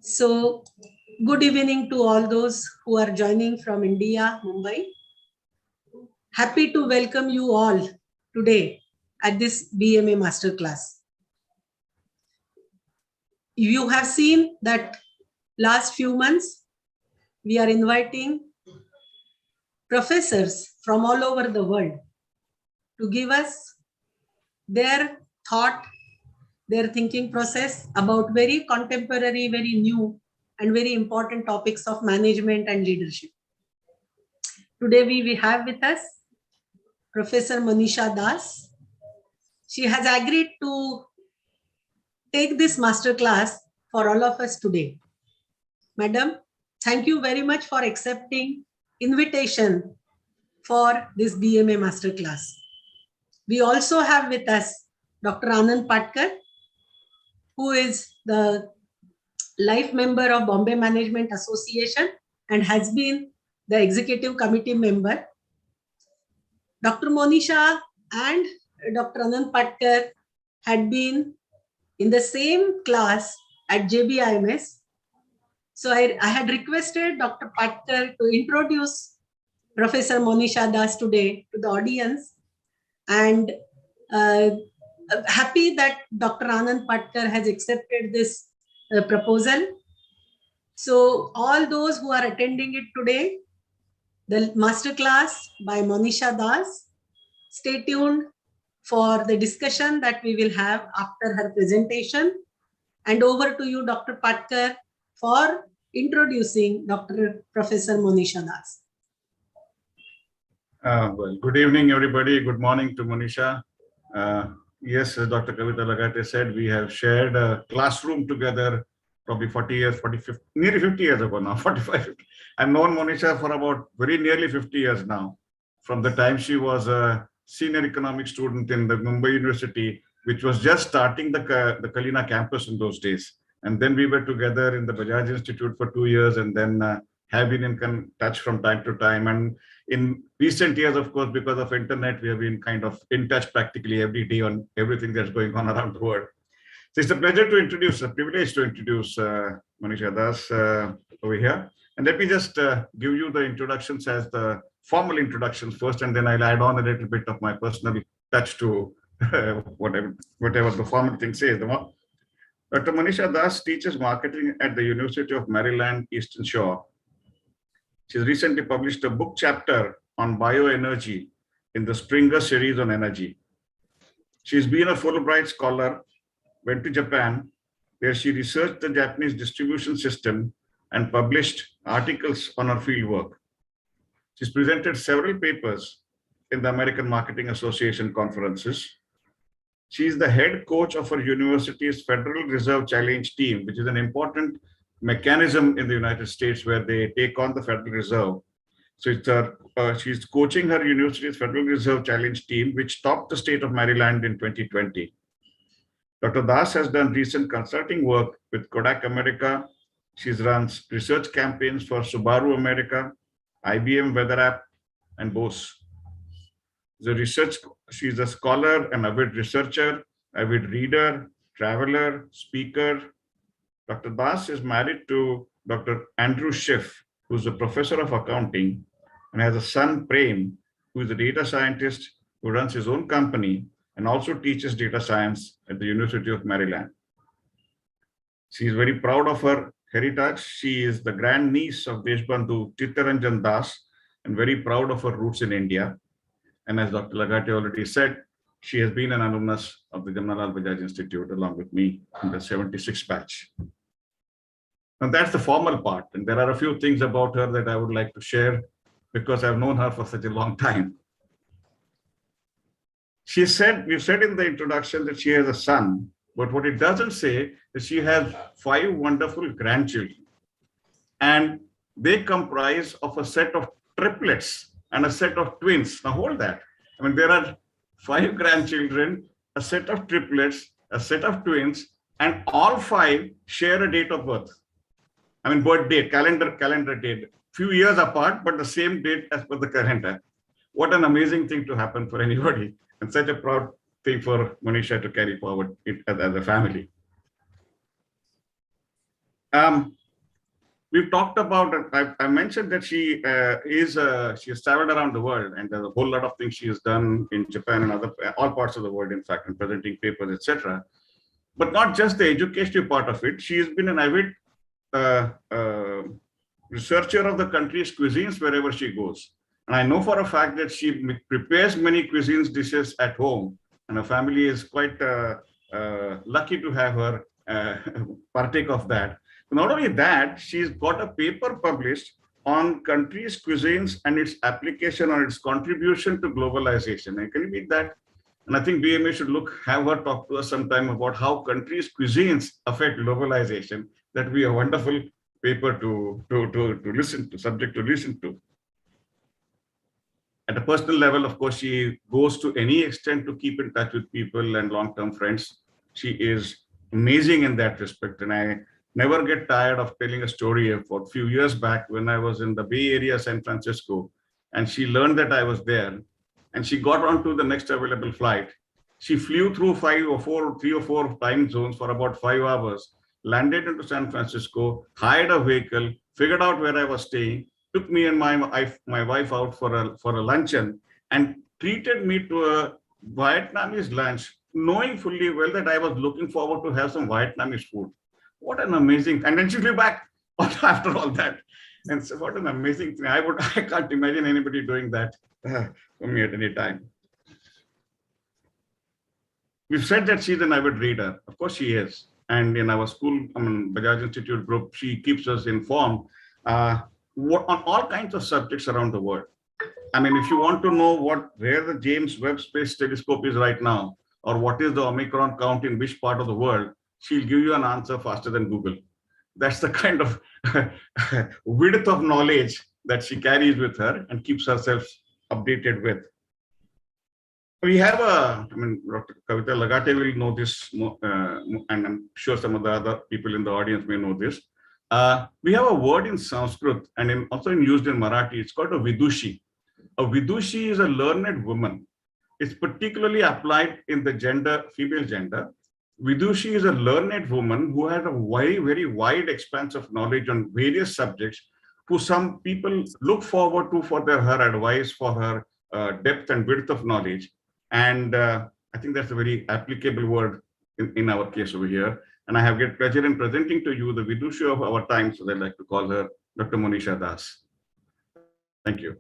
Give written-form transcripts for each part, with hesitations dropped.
So, good evening to all those who are joining from India, Mumbai. Happy to welcome you all today at this BMA Masterclass. You have seen that last few months, we are inviting professors from all over the world to give us their thought, their thinking process about very contemporary, very new, and very important topics of management and leadership. Today we have with us Professor Monisha Das. She has agreed to take this masterclass for all of us today. Madam, thank you very much for accepting invitation for this BMA masterclass. We also have with us Dr. Anand Patkar, who is the life member of Bombay Management Association and has been the executive committee member. Dr. Monisha and Dr. Anand Patkar had been in the same class at JBIMS. So I had requested Dr. Patkar to introduce Professor Monisha Das today to the audience, and happy that Dr. Anand Patkar has accepted this proposal. So all those who are attending it today, the masterclass by Monisha Das, stay tuned for the discussion that we will have after her presentation. And over to you, Dr. Patkar, for introducing Professor Monisha Das. Well, good evening, everybody. Good morning to Monisha. Yes, as Dr. Kavita Laghate said, we have shared a classroom together probably 40 years, 50, nearly 50 years ago now, 45, 50. I've known Monisha for about very nearly 50 years now, from the time she was a senior economics student in the Mumbai University, which was just starting the Kalina campus in those days. And then we were together in the Bajaj Institute for 2 years, and then have been in touch from time to time. And in recent years, of course, because of internet, we have been kind of in touch practically every day on everything that's going on around the world. So it's a pleasure to introduce, a privilege to introduce Monisha Das over here. And let me just give you the introductions as the formal introductions first, and then I'll add on a little bit of my personal touch to whatever the formal thing says. Dr. Monisha Das teaches marketing at the University of Maryland, Eastern Shore. She's recently published a book chapter on bioenergy in the Springer series on energy. She's been a Fulbright scholar, went to Japan, where she researched the Japanese distribution system and published articles on her fieldwork. She's presented several papers in the American Marketing Association conferences. She is the head coach of her university's Federal Reserve Challenge team, which is an important mechanism in the United States where they take on the Federal Reserve. So it's she's coaching her university's Federal Reserve Challenge team, which topped the state of Maryland in 2020. Dr. Das has done recent consulting work with Kodak America. She's run research campaigns for Subaru America, IBM Weather App, and Bose. She's a scholar, an avid researcher, avid reader, traveler, speaker. Dr. Das is married to Dr. Andrew Schiff, who's a professor of accounting, and has a son, Prem, who is a data scientist who runs his own company and also teaches data science at the University of Maryland. She is very proud of her heritage. She is the grandniece of Deshbandhu Chittaranjan Das and very proud of her roots in India. And as Dr. Laghate already said, she has been an alumnus of the Jamnalal Bajaj Institute along with me in the 76 batch. And that's the formal part. And there are a few things about her that I would like to share because I've known her for such a long time. We've said in the introduction that she has a son, but what it doesn't say is she has 5 wonderful grandchildren. And they comprise of a set of triplets and a set of twins. Now hold that. I mean, there are 5 grandchildren, a set of triplets, a set of twins, and all 5 share a date of birth. I mean, birth date, calendar date, few years apart, but the same date as per the calendar. What an amazing thing to happen for anybody, and such a proud thing for Monisha to carry forward as a family. Um, we've talked about, I mentioned that she she has traveled around the world, and there's a whole lot of things she has done in Japan and other, all parts of the world, in fact, in presenting papers, etc. But not just the educational part of it. She has been an avid uh, uh, researcher of the country's cuisines wherever she goes. And I know for a fact that she prepares many cuisines dishes at home, and her family is quite lucky to have her partake of that. Not only that, she's got a paper published on countries' cuisines and its application or its contribution to globalization. And can you beat that? And I think BMA should have her talk to us sometime about how countries' cuisines affect globalization. That would be a wonderful paper to listen to, subject to listen to. At a personal level, of course, she goes to any extent to keep in touch with people and long-term friends. She is amazing in that respect. And I never get tired of telling a story. For a few years back, when I was in the Bay Area, San Francisco, and she learned that I was there, and she got onto the next available flight. She flew through 3 or 4 time zones for about 5 hours, landed into San Francisco, hired a vehicle, figured out where I was staying, took me and my wife out for a luncheon, and treated me to a Vietnamese lunch, knowing fully well that I was looking forward to have some Vietnamese food. What an amazing, and then she flew back after all that. And so what an amazing thing. I can't imagine anybody doing that for me at any time. We've said that she's an avid reader. Of course she is. And in our school, Bajaj Institute group, she keeps us informed on all kinds of subjects around the world. I mean, if you want to know where the James Webb Space Telescope is right now, or what is the Omicron count in which part of the world, she'll give you an answer faster than Google. That's the kind of width of knowledge that she carries with her and keeps herself updated with. We have Dr. Kavita Laghate will know this, and I'm sure some of the other people in the audience may know this. We have a word in Sanskrit and also used in Marathi. It's called a vidushi. A vidushi is a learned woman. It's particularly applied in the female gender. Vidushi is a learned woman who has a very, very wide expanse of knowledge on various subjects, who some people look forward to for her advice, for her depth and width of knowledge. And I think that's a very applicable word in our case over here. And I have great pleasure in presenting to you the Vidushi of our time, so I'd like to call her Dr. Monisha Das. Thank you.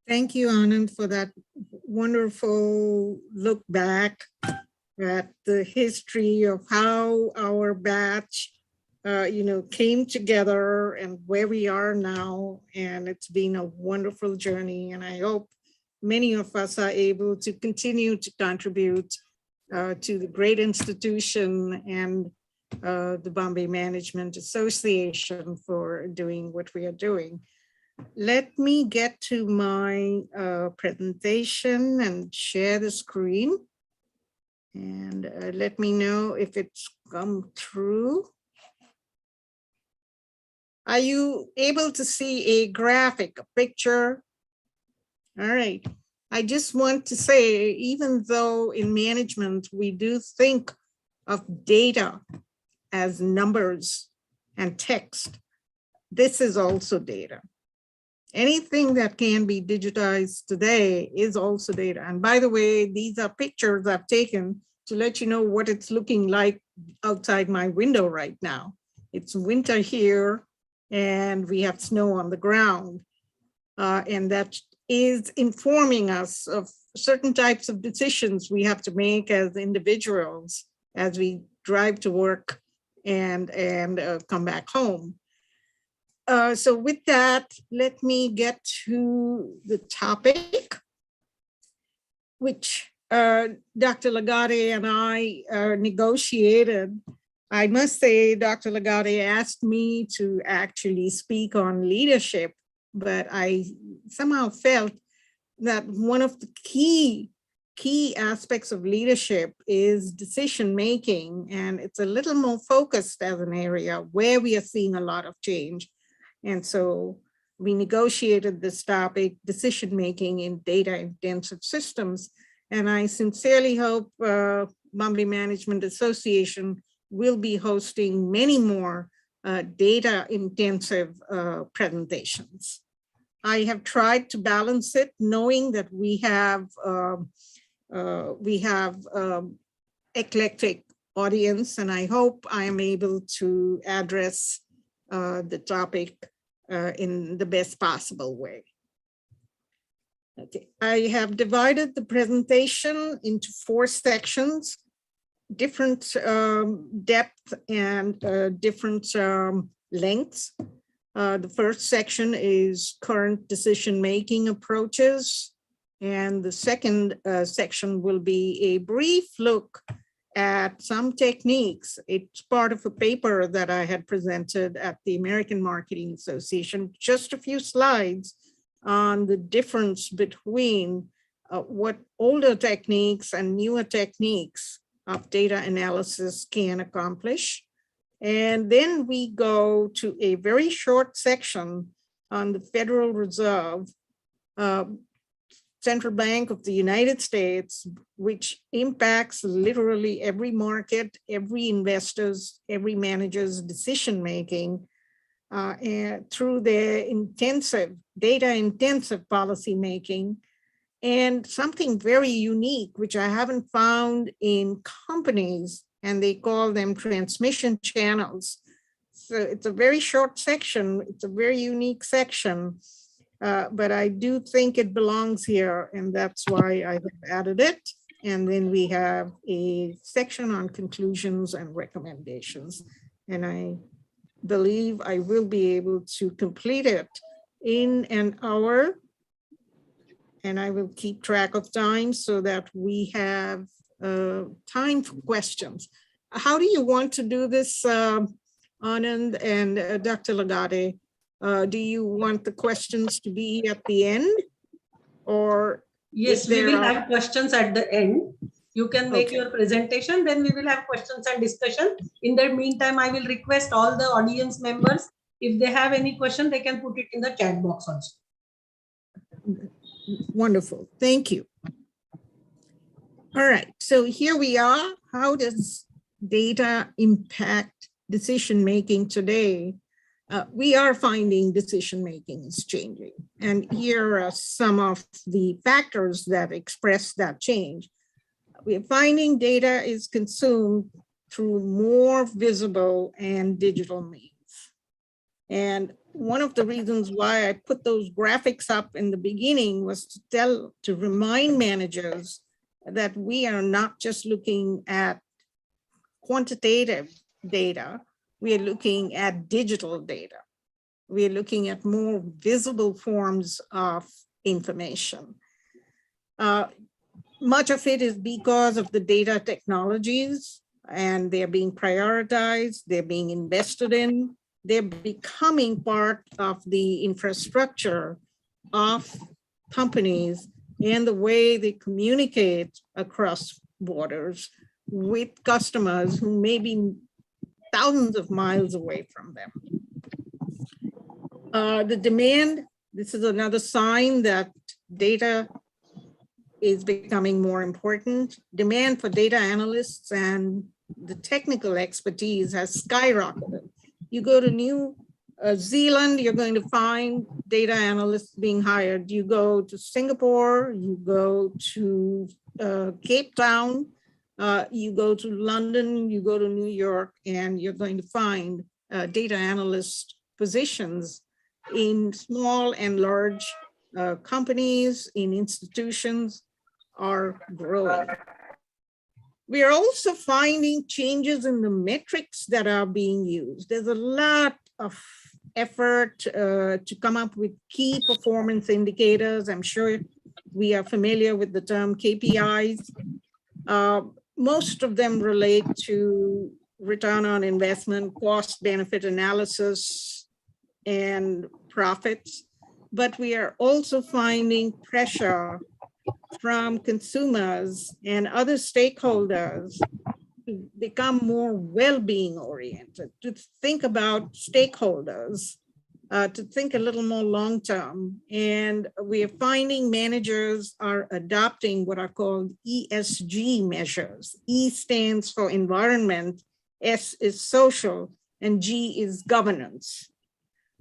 Thank you, Anand, for that wonderful look back at the history of how our batch came together and where we are now. And it's been a wonderful journey. And I hope many of us are able to continue to contribute to the great institution and the Bombay Management Association for doing what we are doing. Let me get to my presentation and share the screen. And let me know if it's come through. Are you able to see a graphic, a picture? All right. I just want to say, even though in management, we do think of data as numbers and text, this is also data. Anything that can be digitized today is also data. And by the way, these are pictures I've taken to let you know what it's looking like outside my window right now. It's winter here and we have snow on the ground. And that is informing us of certain types of decisions we have to make as individuals as we drive to work and come back home. So with that, let me get to the topic, which Dr. Laghate and I negotiated. I must say, Dr. Laghate asked me to actually speak on leadership, but I somehow felt that one of the key aspects of leadership is decision making, and it's a little more focused as an area where we are seeing a lot of change. And so we negotiated this topic, decision making in data intensive systems. And I sincerely hope Bombay Management Association will be hosting many more data intensive presentations. I have tried to balance it, knowing that we have eclectic audience, and I hope I am able to address the topic in the best possible way. Okay, I have divided the presentation into 4 sections, different depth and different lengths. The first section is current decision-making approaches, and the second section will be a brief look at some techniques. It's part of a paper that I had presented at the American Marketing Association, just a few slides on the difference between what older techniques and newer techniques of data analysis can accomplish. And then we go to a very short section on the Federal Reserve, Central Bank of the United States, which impacts literally every market, every investor's, every manager's decision-making and through their data-intensive policy making. And something very unique, which I haven't found in companies, and they call them transmission channels. So it's a very short section. It's a very unique section, but I do think it belongs here, and that's why I have added it. And then we have a section on conclusions and recommendations. And I believe I will be able to complete it in an hour. And I will keep track of time so that we have time for questions. How do you want to do this, Anand and Dr. Laghate? Do you want the questions to be at the end? Or yes, we will have questions at the end. You can make your presentation, then we will have questions and discussion. In the meantime, I will request all the audience members, if they have any question, they can put it in the chat box also. Wonderful, thank you. All right, so here we are. How does data impact decision-making today? We are finding decision-making is changing. And here are some of the factors that express that change. We're finding data is consumed through more visible and digital means. And one of the reasons why I put those graphics up in the beginning was to remind managers that we are not just looking at quantitative data, we are looking at digital data. We are looking at more visible forms of information. Much of it is because of the data technologies, and they're being prioritized, they're being invested in, they're becoming part of the infrastructure of companies and the way they communicate across borders with customers who may be thousands of miles away from them. The demand, this is another sign that data is becoming more important. Demand for data analysts and the technical expertise has skyrocketed. You go to New Zealand, you're going to find data analysts being hired. You go to Singapore, you go to Cape Town, you go to London, you go to New York, and you're going to find data analyst positions in small and large companies, in institutions are growing. We are also finding changes in the metrics that are being used. There's a lot of effort to come up with key performance indicators. I'm sure we are familiar with the term KPIs. Most of them relate to return on investment, cost benefit analysis, and profits. But we are also finding pressure from consumers and other stakeholders to become more well-being oriented, to think about stakeholders to think a little more long-term. And we are finding managers are adopting what are called ESG measures. E stands for environment, S is social, and G is governance.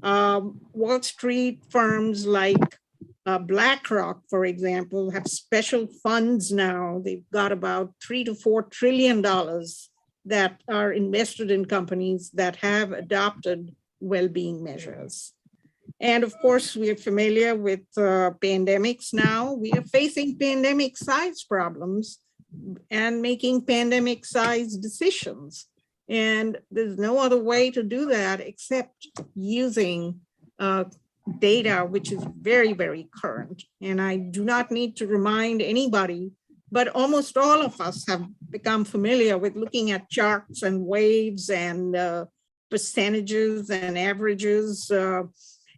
Wall Street firms like BlackRock, for example, have special funds now. They've got about $3 to $4 trillion that are invested in companies that have adopted well-being measures. And of course, we are familiar with pandemics now. We are facing pandemic size problems and making pandemic size decisions. And there's no other way to do that except using data, which is very, very current. And I do not need to remind anybody, but almost all of us have become familiar with looking at charts and waves and percentages and averages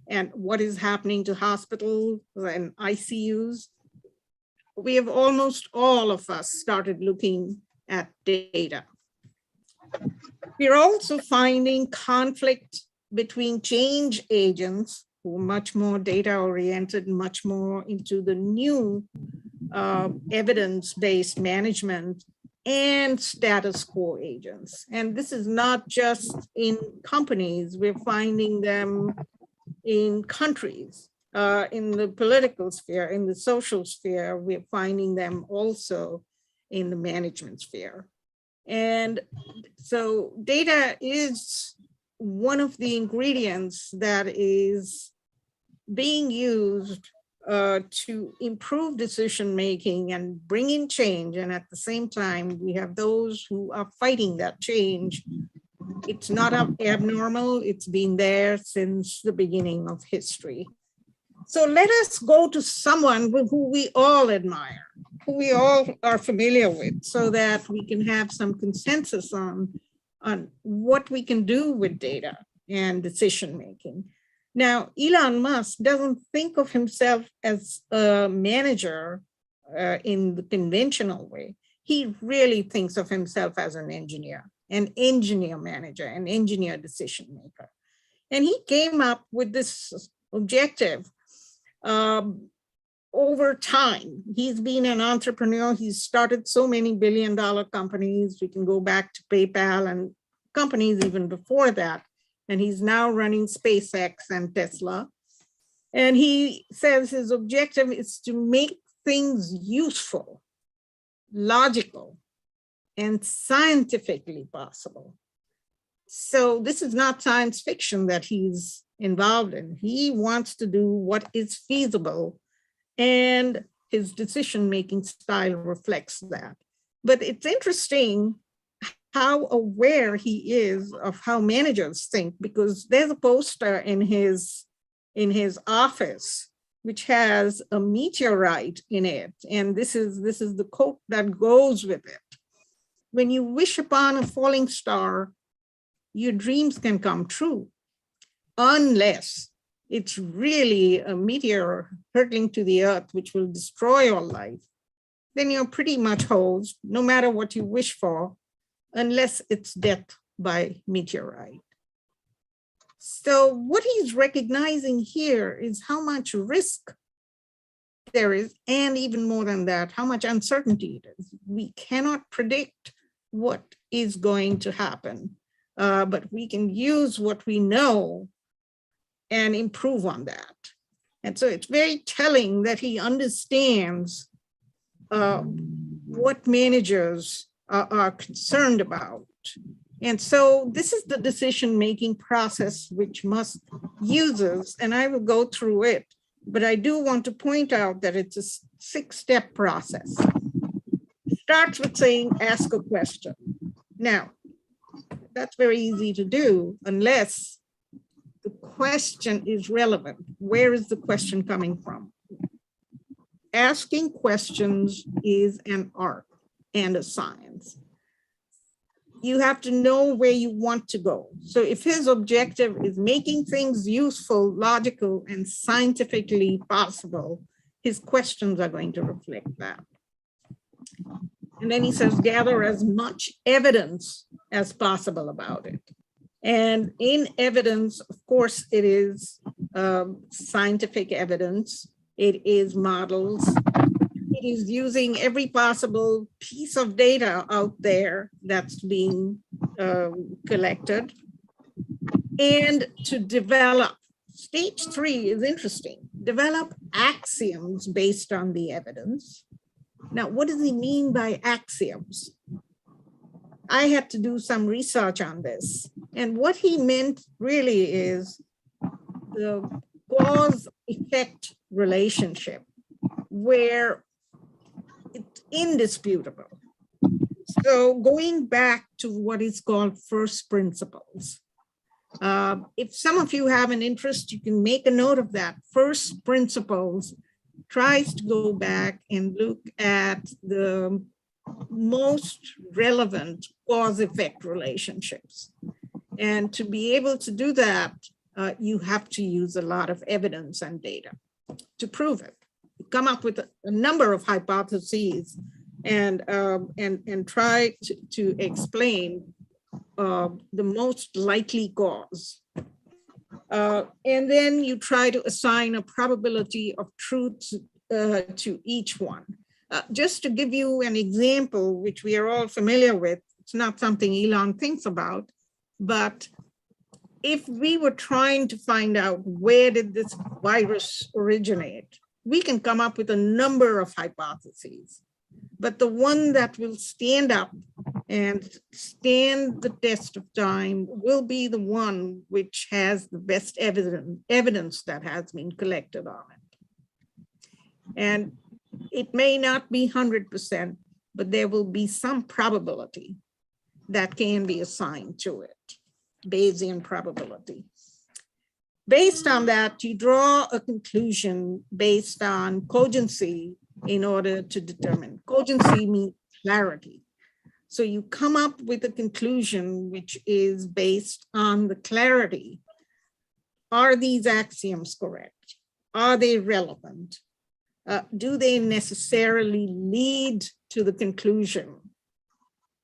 and what is happening to hospitals and ICUs. We have almost all of us started looking at data. We're also finding conflict between change agents who are much more data oriented, much more into the new evidence-based management, and status quo agents. And this is not just in companies, we're finding them in countries, in the political sphere, in the social sphere, we're finding them also in the management sphere. And so data is one of the ingredients that is being used to improve decision-making and bring in change. And at the same time, we have those who are fighting that change. It's not abnormal, it's been there since the beginning of history. So let us go to someone who we all admire, who we all are familiar with, so that we can have some consensus on what we can do with data and decision-making. Now, Elon Musk doesn't think of himself as a manager in the conventional way. He really thinks of himself as an engineer manager, an engineer decision maker. And he came up with this objective over time. He's been an entrepreneur. He's started so many billion-dollar companies. We can go back to PayPal and companies even before that. And he's now running SpaceX and Tesla. And he says his objective is to make things useful, logical, and scientifically possible. So this is not science fiction that he's involved in. He wants to do what is feasible, and his decision-making style reflects that. But it's interesting how aware he is of how managers think, because there's a poster in his office which has a meteorite in it, and this is the quote that goes with it. When you wish upon a falling star, your dreams can come true, unless it's really a meteor hurtling to the earth, which will destroy your life. Then you're pretty much hosed, no matter what you wish for, unless it's death by meteorite. So what he's recognizing here is how much risk there is, and even more than that, how much uncertainty it is. We cannot predict what is going to happen, but we can use what we know and improve on that. And so it's very telling that he understands what managers are concerned about. And so this is the decision-making process which Musk uses, and I will go through it, but I do want to point out that it's a 6-step process. It starts with saying, ask a question. Now, that's very easy to do unless the question is relevant. Where is the question coming from? Asking questions is an art and a science. You have to know where you want to go. So if his objective is making things useful, logical, and scientifically possible, his questions are going to reflect that. And then he says, gather as much evidence as possible about it. And in evidence, of course, it is scientific evidence. It is models. It is using every possible piece of data out there that's being collected. And to develop, stage 3 is interesting, develop axioms based on the evidence. Now, what does he mean by axioms? I had to do some research on this. And what he meant really is the cause-effect relationship, where it's indisputable. So going back to what is called first principles. If some of you have an interest, you can make a note of that. First principles tries to go back and look at the most relevant cause-effect relationships. And to be able to do that, you have to use a lot of evidence and data to prove it. You come up with a number of hypotheses and try to explain the most likely cause. And then you try to assign a probability of truth to each one. Just to give you an example, which we are all familiar with, it's not something Elon thinks about, but if we were trying to find out where did this virus originate, we can come up with a number of hypotheses. But the one that will stand up and stand the test of time will be the one which has the best evidence that has been collected on it. And it may not be 100%, but there will be some probability that can be assigned to it, Bayesian probability. Based on that, you draw a conclusion based on cogency in order to determine. Cogency means clarity. So you come up with a conclusion which is based on the clarity. Are these axioms correct? Are they relevant? Do they necessarily lead to the conclusion,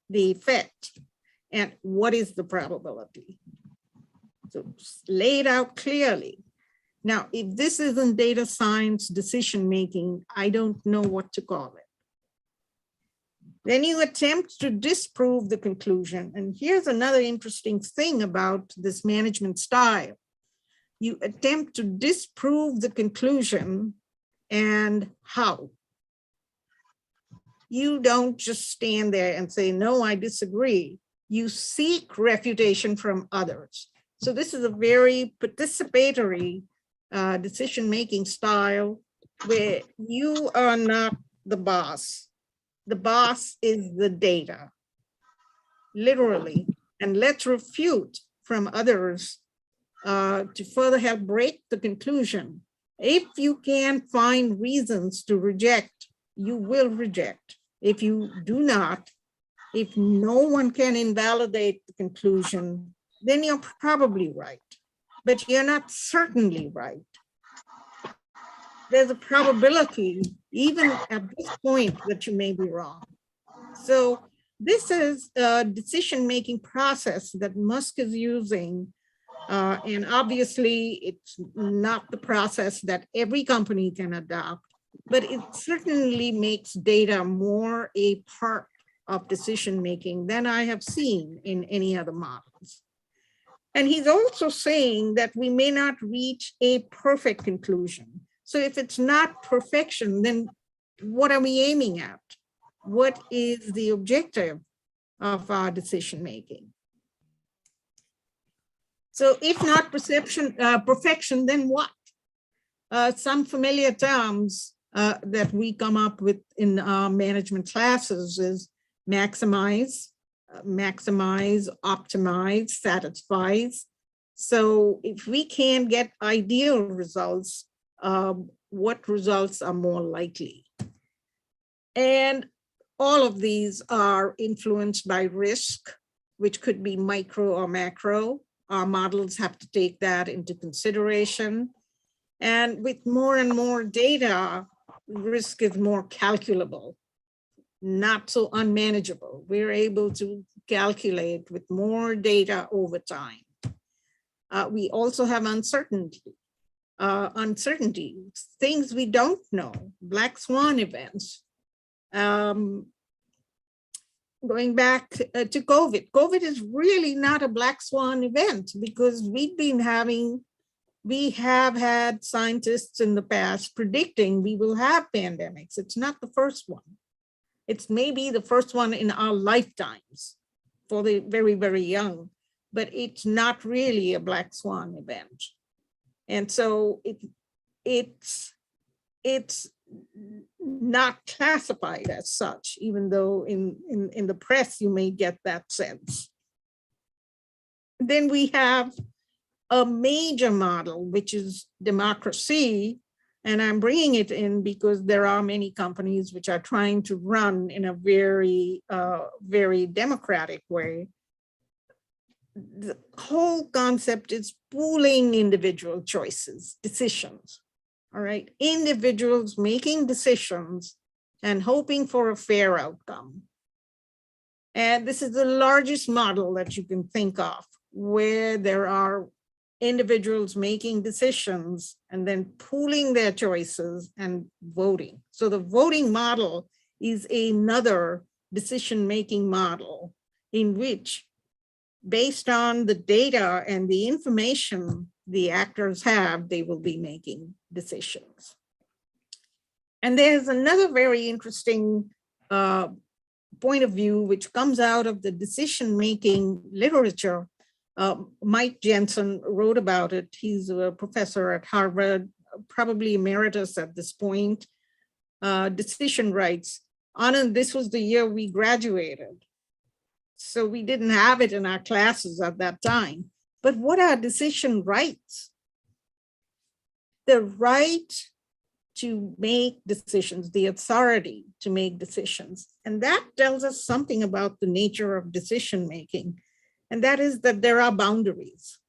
the effect, and what is the probability? So it's laid out clearly. Now, if this isn't data science decision-making, I don't know what to call it. Then you attempt to disprove the conclusion. And here's another interesting thing about this management style. You attempt to disprove the conclusion, and how? You don't just stand there and say, no, I disagree. You seek refutation from others. So this is a very participatory decision-making style where you are not the boss. The boss is the data, literally. And let's refute from others to further help break the conclusion. If you can find reasons to reject, you will reject. If you do not, if no one can invalidate the conclusion, then you're probably right, but you're not certainly right. There's a probability, even at this point, that you may be wrong. So this is a decision-making process that Musk is using. And obviously, it's not the process that every company can adopt, but it certainly makes data more a part of decision-making than I have seen in any other models. And he's also saying that we may not reach a perfect conclusion. So if it's not perfection, then what are we aiming at? What is the objective of our decision-making? So if not perfection, then what? Some familiar terms that we come up with in our management classes is maximize, optimize, satisfies. So if we can get ideal results, what results are more likely? And all of these are influenced by risk, which could be micro or macro. Our models have to take that into consideration. And with more and more data, risk is more calculable, not so unmanageable. We're able to calculate with more data over time. We also have uncertainty, things we don't know, black swan events. Going back to COVID. COVID is really not a black swan event because we have had scientists in the past predicting we will have pandemics. It's not the first one. It's maybe the first one in our lifetimes for the very, very young, but it's not really a black swan event. And so it's not classified as such, even though in the press you may get that sense. Then we have a major model, which is democracy. And I'm bringing it in because there are many companies which are trying to run in a very, very democratic way. The whole concept is pooling individual choices, decisions. All right, individuals making decisions and hoping for a fair outcome. And this is the largest model that you can think of, where there are individuals making decisions and then pooling their choices and voting. So the voting model is another decision-making model in which, based on the data and the information the actors have, they will be making decisions. And there's another very interesting point of view which comes out of the decision-making literature. Mike Jensen wrote about it. He's a professor at Harvard, probably emeritus at this point. Decision rights. Anand, this was the year we graduated. So we didn't have it in our classes at that time. But what are decision rights? The right to make decisions, the authority to make decisions. And that tells us something about the nature of decision making. And that is that there are boundaries.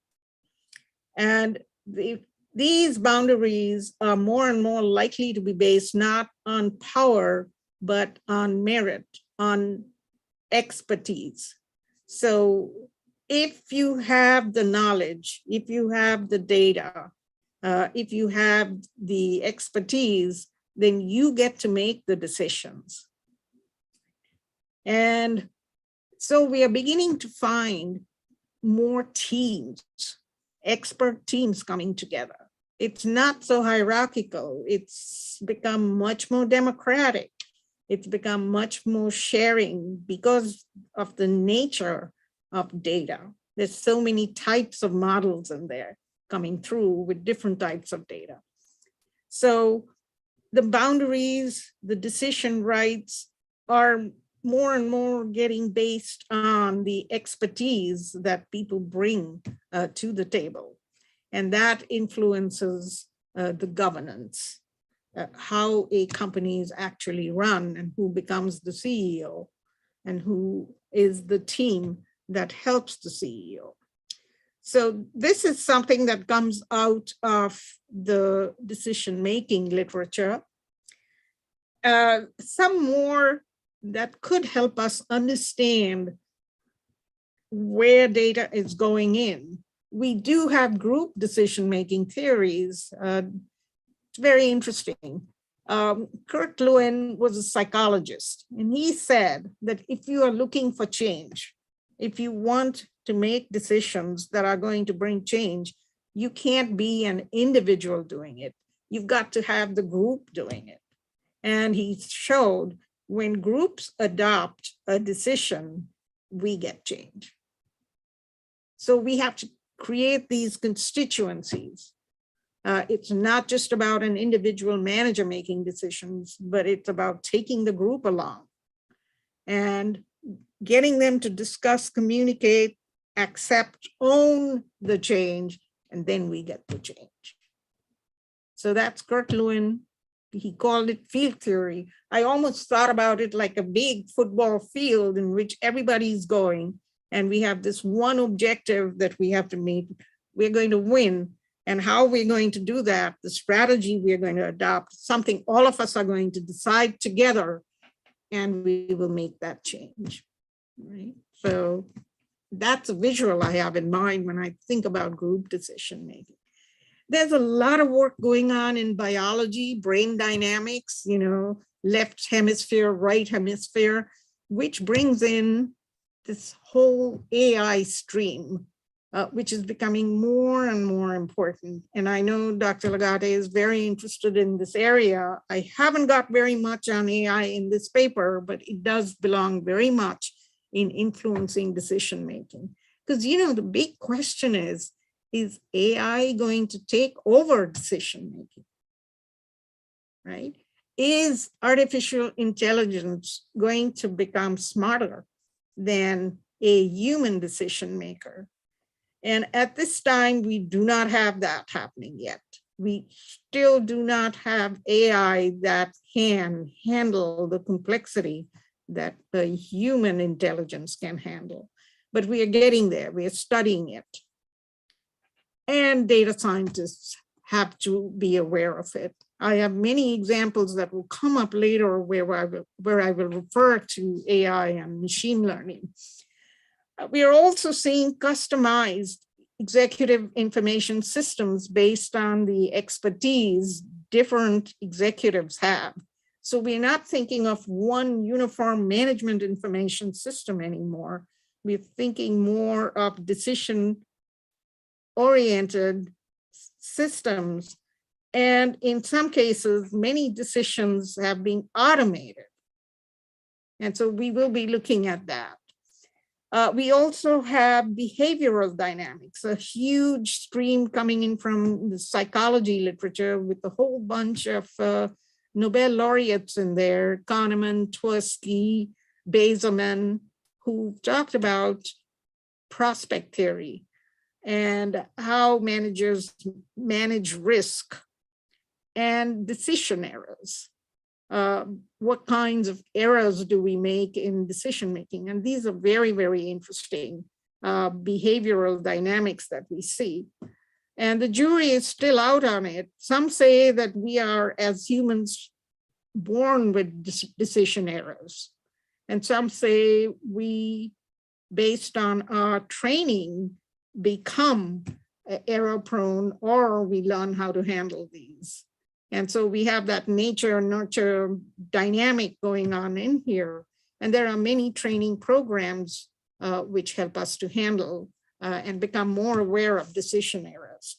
And these boundaries are more and more likely to be based not on power, but on merit, on expertise. So if you have the knowledge, if you have the data, if you have the expertise, then you get to make the decisions. And so we are beginning to find more teams, expert teams coming together. It's not so hierarchical. It's become much more democratic. It's become much more sharing because of the nature of data. There's so many types of models in there coming through with different types of data. So the boundaries, the decision rights are more and more getting based on the expertise that people bring to the table. And that influences the governance, how a company is actually run and who becomes the CEO and who is the team that helps the CEO. So this is something that comes out of the decision-making literature. Some more that could help us understand where data is going in. We do have group decision-making theories. It's very interesting. Kurt Lewin was a psychologist, and he said that if you are looking for change, if you want to make decisions that are going to bring change, you can't be an individual doing it. You've got to have the group doing it. And he showed when groups adopt a decision, we get change. So we have to create these constituencies. It's not just about an individual manager making decisions, but it's about taking the group along and getting them to discuss, communicate, accept, own the change, and then we get the change. So that's Kurt Lewin. He called it field theory. I almost thought about it like a big football field in which everybody's going, and we have this one objective that we have to meet. We're going to win. And how we're going to do that, the strategy we're going to adopt, something all of us are going to decide together, and we will make that change, right? So that's a visual I have in mind when I think about group decision making. There's a lot of work going on in biology, brain dynamics, left hemisphere, right hemisphere, which brings in this whole AI stream, which is becoming more and more important. And I know Dr. Laghate is very interested in this area. I haven't got very much on AI in this paper, but it does belong very much in influencing decision making. Because, the big question is AI going to take over decision making, right? Is artificial intelligence going to become smarter than a human decision maker? And at this time, we do not have that happening yet. We still do not have AI that can handle the complexity that the human intelligence can handle. But we are getting there, we are studying it. And data scientists have to be aware of it. I have many examples that will come up later where I will refer to AI and machine learning. We are also seeing customized executive information systems based on the expertise different executives have. So we're not thinking of one uniform management information system anymore. We're thinking more of decision-oriented systems. And in some cases, many decisions have been automated. And so we will be looking at that. We also have behavioral dynamics, a huge stream coming in from the psychology literature with a whole bunch of Nobel laureates in there, Kahneman, Tversky, Bazelman, who talked about prospect theory and how managers manage risk and decision errors. What kinds of errors do we make in decision making? And these are very, very interesting behavioral dynamics that we see. And the jury is still out on it. Some say that we are, as humans, born with decision errors. And some say we, based on our training, become error prone, or we learn how to handle these. And so we have that nature-nurture dynamic going on in here. And there are many training programs which help us to handle and become more aware of decision errors.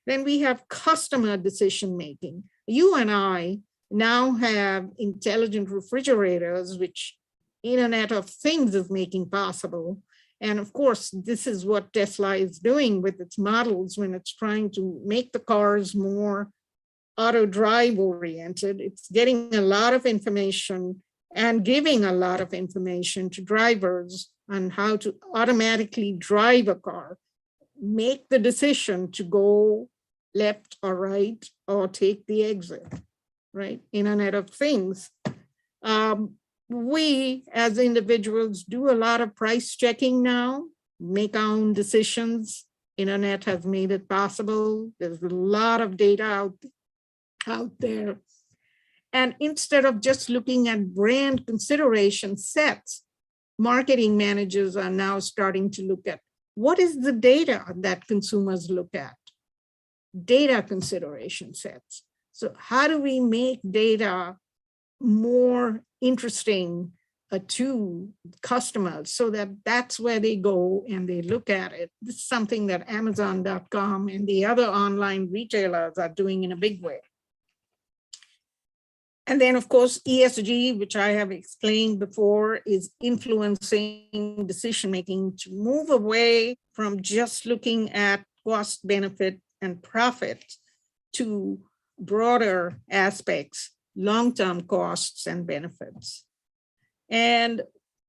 Then we have customer decision-making. You and I now have intelligent refrigerators, which Internet of Things is making possible. And of course, this is what Tesla is doing with its models when it's trying to make the cars more auto drive oriented. It's getting a lot of information and giving a lot of information to drivers on how to automatically drive a car, make the decision to go left or right or take the exit, right? Internet of Things. We as individuals do a lot of price checking now, make our own decisions. Internet has made it possible. There's a lot of data out there. And instead of just looking at brand consideration sets, marketing managers are now starting to look at what is the data that consumers look at? Data consideration sets. So how do we make data more interesting to customers so that that's where they go and they look at it? This is something that Amazon.com and the other online retailers are doing in a big way. And then, of course, ESG, which I have explained before, is influencing decision-making to move away from just looking at cost, benefit, and profit to broader aspects, long-term costs and benefits. And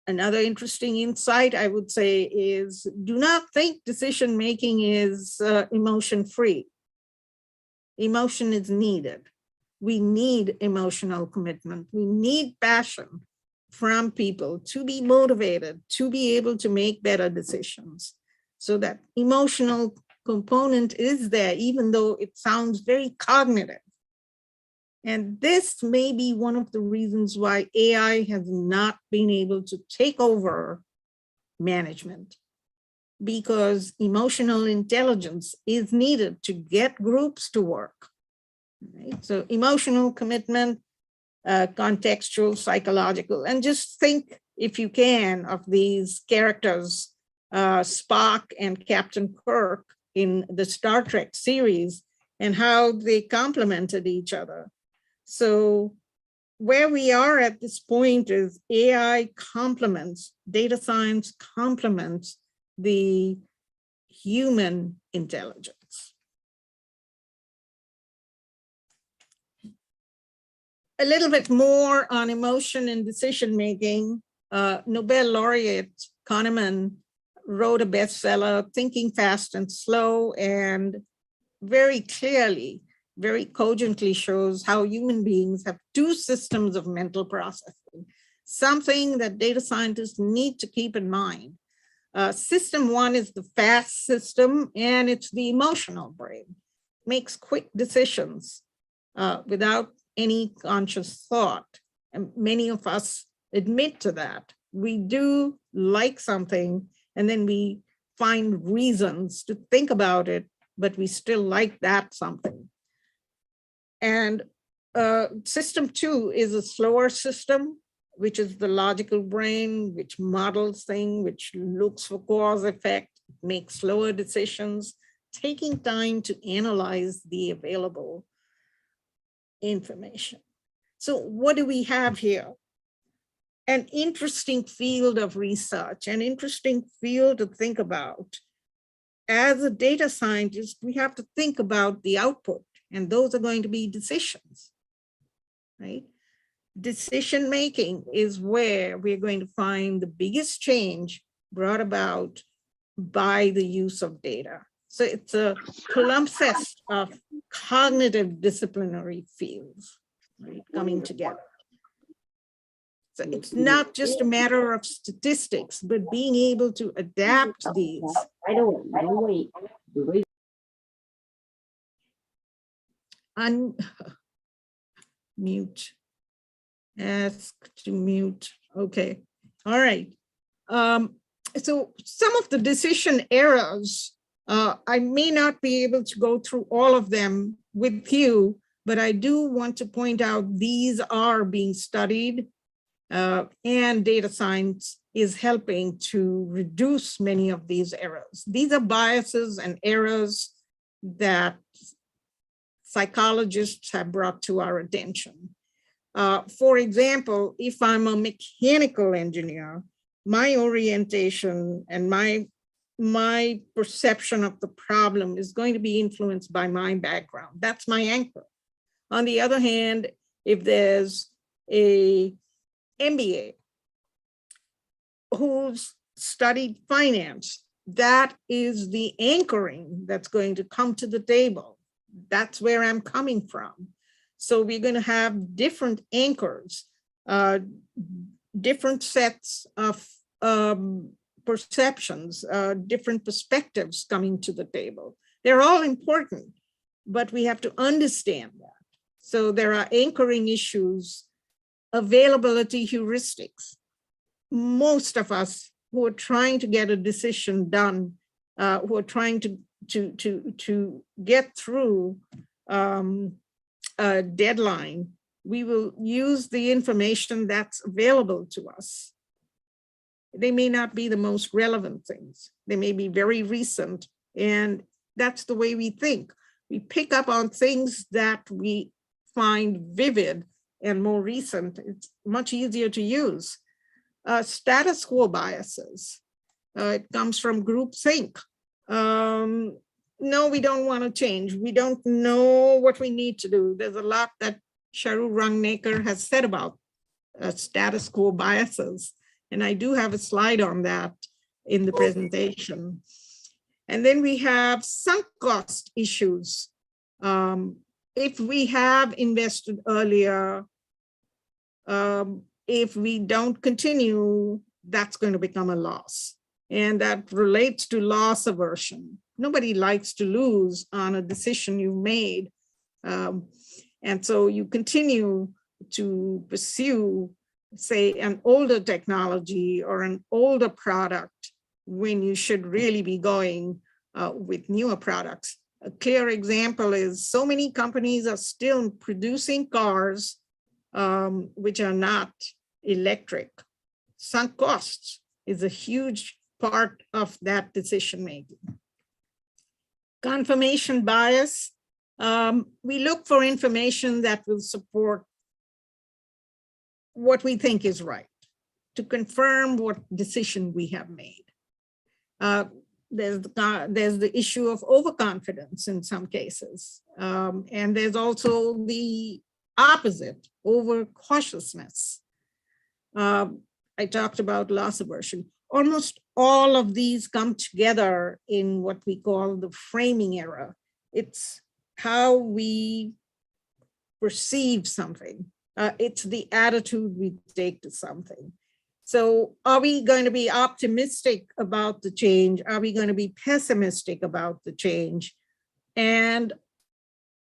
another interesting insight, I would say, is do not think decision-making is emotion-free. Emotion is needed. We need emotional commitment. We need passion from people to be motivated, to be able to make better decisions. So that emotional component is there, even though it sounds very cognitive. And this may be one of the reasons why AI has not been able to take over management, because emotional intelligence is needed to get groups to work. Right? So emotional commitment, contextual, psychological, and just think, if you can, of these characters, Spock and Captain Kirk in the Star Trek series, and how they complemented each other. So where we are at this point is AI complements, data science complements the human intelligence. A little bit more on emotion and decision-making. Nobel laureate Kahneman wrote a bestseller, Thinking Fast and Slow, and very clearly, very cogently shows how human beings have two systems of mental processing, something that data scientists need to keep in mind. System one is the fast system, and it's the emotional brain. Makes quick decisions without any conscious thought. And many of us admit to that. We do like something, and then we find reasons to think about it, but we still like that something. And system two is a slower system, which is the logical brain, which models things, which looks for cause effect, makes slower decisions, taking time to analyze the available information. So what do we have here? An interesting field of research, an interesting field to think about. As a data scientist, we have to think about the output, and those are going to be decisions, right? Decision making is where we're going to find the biggest change brought about by the use of data. So it's a palimpsest of cognitive disciplinary fields, right, coming together. So it's not just a matter of statistics, but being able to adapt these. Unmute. Ask to mute. Okay. All right. So some of the decision errors, I may not be able to go through all of them with you, but I do want to point out these are being studied, and data science is helping to reduce many of these errors. These are biases and errors that psychologists have brought to our attention. For example, if I'm a mechanical engineer, my orientation and my perception of the problem is going to be influenced by my background. That's my anchor. On the other hand, if there's a MBA who's studied finance, that is the anchoring that's going to come to the table. That's where I'm coming from. So we're going to have different anchors, different sets of perceptions, different perspectives coming to the table. They're all important, but we have to understand that. So there are anchoring issues, availability heuristics. Most of us who are trying to get a decision done, who are trying to get through a deadline, we will use the information that's available to us. They may not be the most relevant things. They may be very recent, and that's the way we think. We pick up on things that we find vivid and more recent. It's much easier to use. Status quo biases. It comes from groupthink. No, we don't want to change. We don't know what we need to do. There's a lot that Sharu Rangnecker has said about status quo biases. And I do have a slide on that in the presentation. And then we have sunk cost issues. If we have invested earlier, if we don't continue, that's going to become a loss. And that relates to loss aversion. Nobody likes to lose on a decision you made. And so you continue to pursue, say, an older technology or an older product when you should really be going with newer products. A clear example is so many companies are still producing cars which are not electric. Sunk costs is a huge part of that decision making. Confirmation bias. We look for information that will support what we think is right, to confirm what decision we have made. There's the issue of overconfidence in some cases. And there's also the opposite, overcautiousness. I talked about loss aversion. Almost all of these come together in what we call the framing error. It's how we perceive something. It's the attitude we take to something. So are we going to be optimistic about the change? Are we going to be pessimistic about the change? And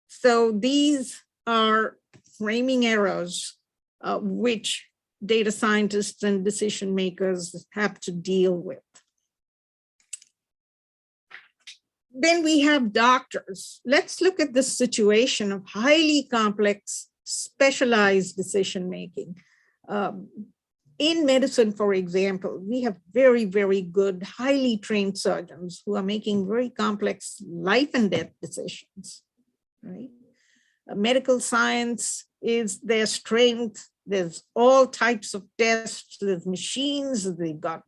so these are framing errors which data scientists and decision makers have to deal with. Then we have doctors. Let's look at the situation of highly complex, specialized decision making. In medicine, for example, we have very, very good, highly trained surgeons who are making very complex life and death decisions, right? Medical science is their strength. There's all types of tests, there's machines, they've got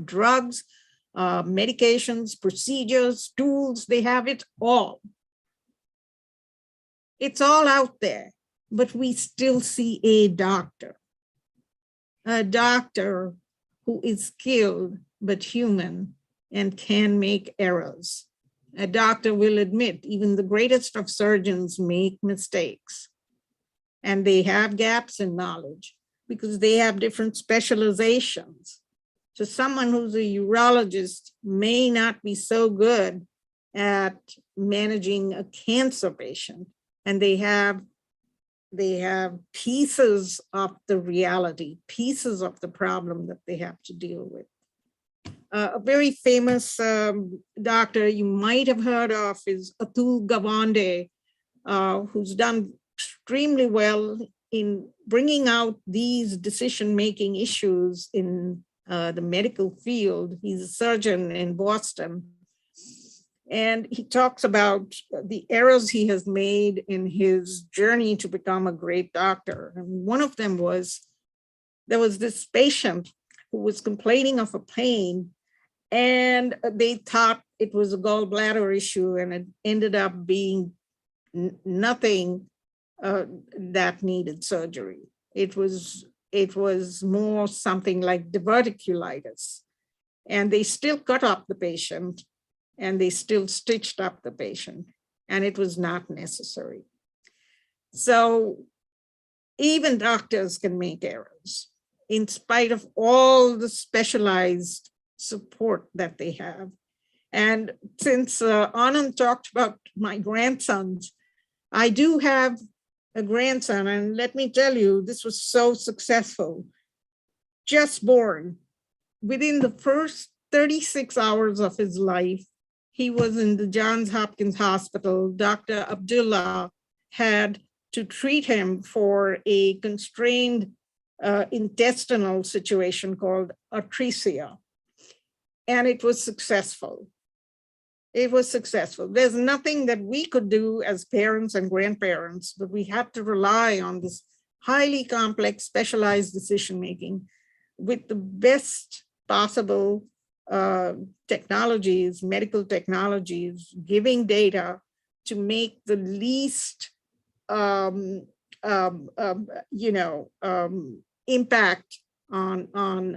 drugs, medications, procedures, tools, they have it all. It's all out there, but we still see a doctor who is skilled but human and can make errors. A doctor will admit even the greatest of surgeons make mistakes, and they have gaps in knowledge because they have different specializations. So someone who's a urologist may not be so good at managing a cancer patient, and they have pieces of the reality, pieces of the problem that they have to deal with. A very famous doctor you might have heard of is Atul Gawande, who's done extremely well in bringing out these decision-making issues in the medical field. He's a surgeon in Boston. And he talks about the errors he has made in his journey to become a great doctor. And one of them was, there was this patient who was complaining of a pain, and they thought it was a gallbladder issue, and it ended up being nothing that needed surgery. It was more something like diverticulitis. And they still cut up the patient, and they still stitched up the patient, and it was not necessary. So even doctors can make errors in spite of all the specialized support that they have. And since Anand talked about my grandsons, I do have a grandson, and let me tell you, this was so successful. Just born, within the first 36 hours of his life, he was in the Johns Hopkins Hospital. Dr. Abdullah had to treat him for a constrained intestinal situation called atresia. And it was successful. It was successful. There's nothing that we could do as parents and grandparents, but we had to rely on this highly complex, specialized decision-making with the best possible technologies, medical technologies, giving data to make the least, impact on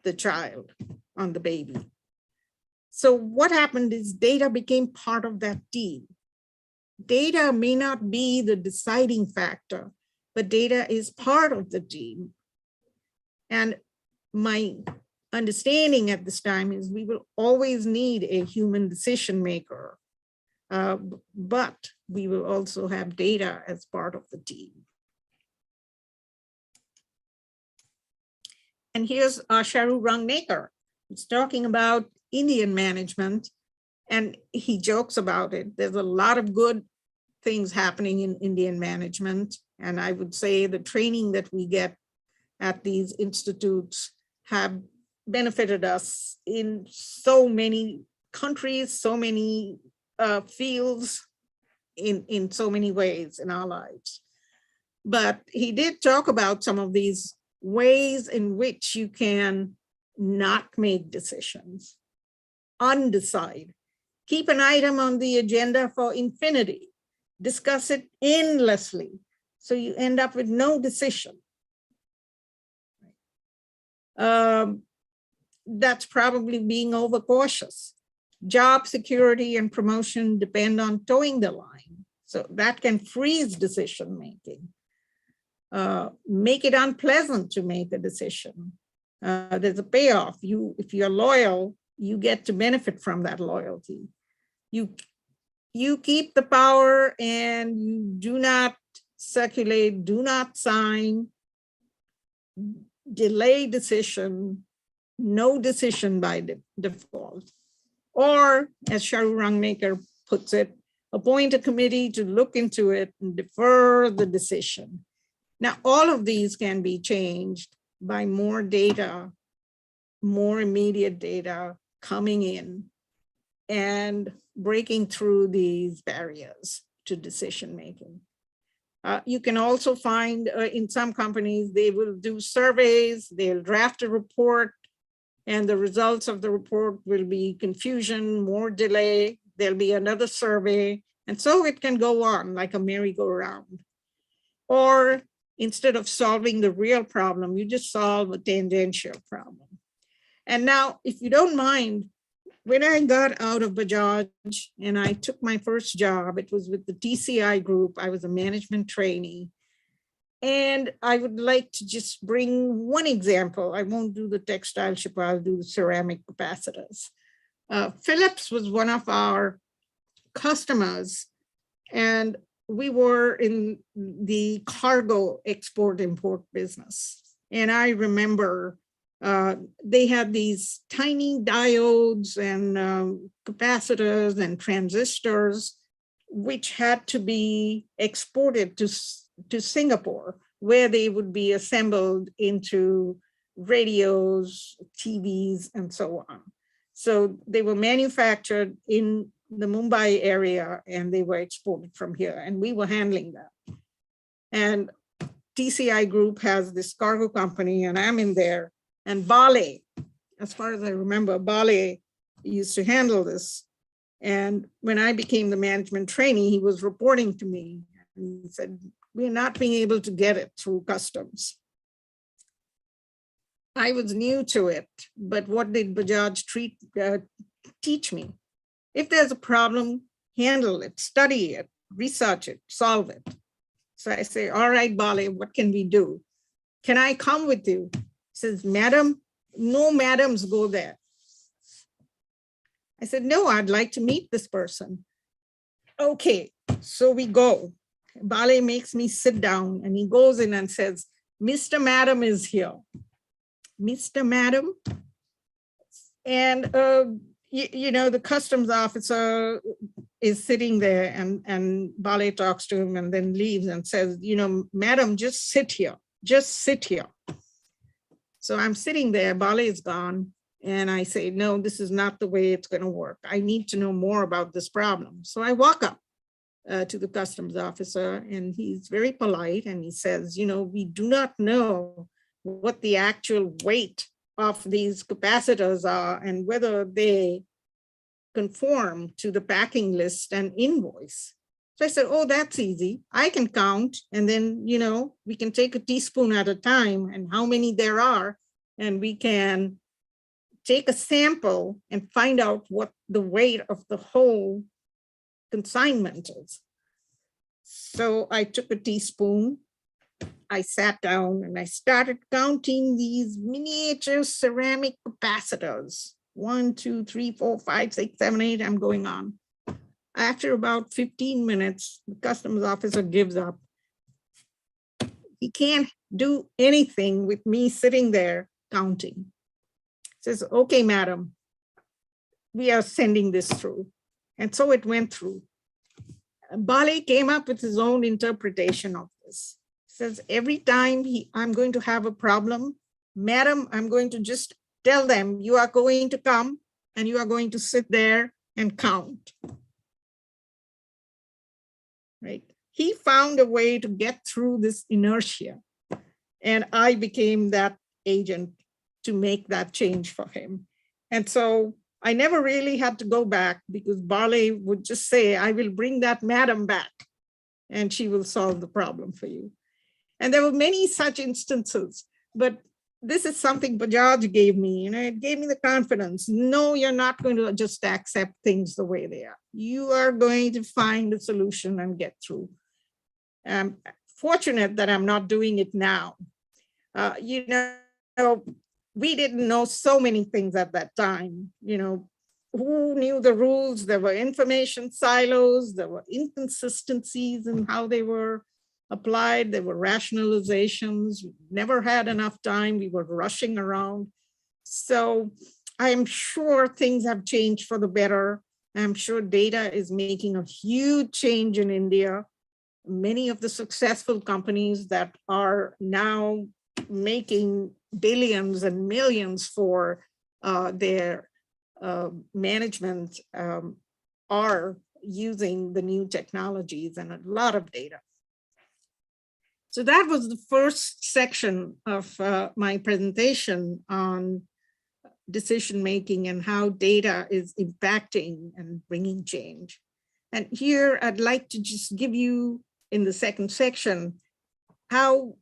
the child, on the baby. So what happened is data became part of that team. Data may not be the deciding factor, but data is part of the team. And my understanding at this time is we will always need a human decision maker, but we will also have data as part of the team. And here's Sharu Rangnekar. He's talking about Indian management, and he jokes about it. There's a lot of good things happening in Indian management. And I would say the training that we get at these institutes have benefited us in so many countries, so many fields, in so many ways in our lives. But he did talk about some of these ways in which you can not make decisions, undecide, keep an item on the agenda for infinity, discuss it endlessly, so you end up with no decision. That's probably being overcautious. Job security and promotion depend on towing the line. So that can freeze decision-making. Make it unpleasant to make a decision. There's a payoff. If you're loyal, you get to benefit from that loyalty. You keep the power and you do not circulate, do not sign, delay decision, no decision by default. Or, as Sharu Rangmaker puts it, appoint a committee to look into it and defer the decision. Now, all of these can be changed by more data, more immediate data coming in and breaking through these barriers to decision-making. You can also find in some companies, they will do surveys, they'll draft a report, and the results of the report will be confusion, more delay, there'll be another survey, and so it can go on like a merry-go-round. Or instead of solving the real problem, you just solve a tangential problem. And now, if you don't mind, when I got out of Bajaj and I took my first job, it was with the TCI group. I was a management trainee. And I would like to just bring one example. I won't do the textile ship, I'll do the ceramic capacitors. Philips was one of our customers, and we were in the cargo export-import business. And I remember they had these tiny diodes and capacitors and transistors, which had to be exported to Singapore, where they would be assembled into radios, TVs, and so on. So they were manufactured in the Mumbai area and they were exported from here, and we were handling that. And TCI Group has this cargo company, and I'm in there. And Bale, as far as I remember, Bale used to handle this. And when I became the management trainee, he was reporting to me. And he said, we're not being able to get it through customs. I was new to it, but what did Bajaj teach me? If there's a problem, handle it, study it, research it, solve it. So I say, all right, Bale, what can we do? Can I come with you? He says, madam, no madams go there. I said, no, I'd like to meet this person. Okay, so we go. Bale makes me sit down and he goes in and says, Mr. Madam is here. Mr. Madam. And, you know, the customs officer is sitting there and Bale talks to him and then leaves and says, you know, madam, just sit here, just sit here. So I'm sitting there, Bale is gone. And I say, no, this is not the way it's going to work. I need to know more about this problem. So I walk up to the customs officer and he's very polite and he says, you know, we do not know what the actual weight of these capacitors are and whether they conform to the packing list and invoice. So I said, oh, that's easy. I can count. And then, you know, we can take a teaspoon at a time and how many there are. And we can take a sample and find out what the weight of the whole consignment is. So I took a teaspoon, I sat down and I started counting these miniature ceramic capacitors. 1, 2, 3, 4, 5, 6, 7, 8, I'm going on. After about 15 minutes, the customs officer gives up. He can't do anything with me sitting there counting. He Says, okay, madam, we are sending this through. And so it went through. Bali came up with his own interpretation of this. Says every time I'm going to have a problem, madam, I'm going to just tell them you are going to come and you are going to sit there and count. Right? He found a way to get through this inertia. And I became that agent to make that change for him. And so I never really had to go back because Barley would just say, I will bring that madam back and she will solve the problem for you. And there were many such instances, but this is something Bajaj gave me, it gave me the confidence. No, you're not going to just accept things the way they are. You are going to find a solution and get through. I'm fortunate that I'm not doing it now. We didn't know so many things at that time. Who knew the rules? There were information silos, there were inconsistencies in how they were applied, there were rationalizations, never had enough time, we were rushing around. So I am sure things have changed for the better. I'm sure data is making a huge change in India. Many of the successful companies that are now making billions and millions for their management are using the new technologies and a lot of data. So that was the first section of my presentation on decision-making and how data is impacting and bringing change. And here I'd like to just give you in the second section how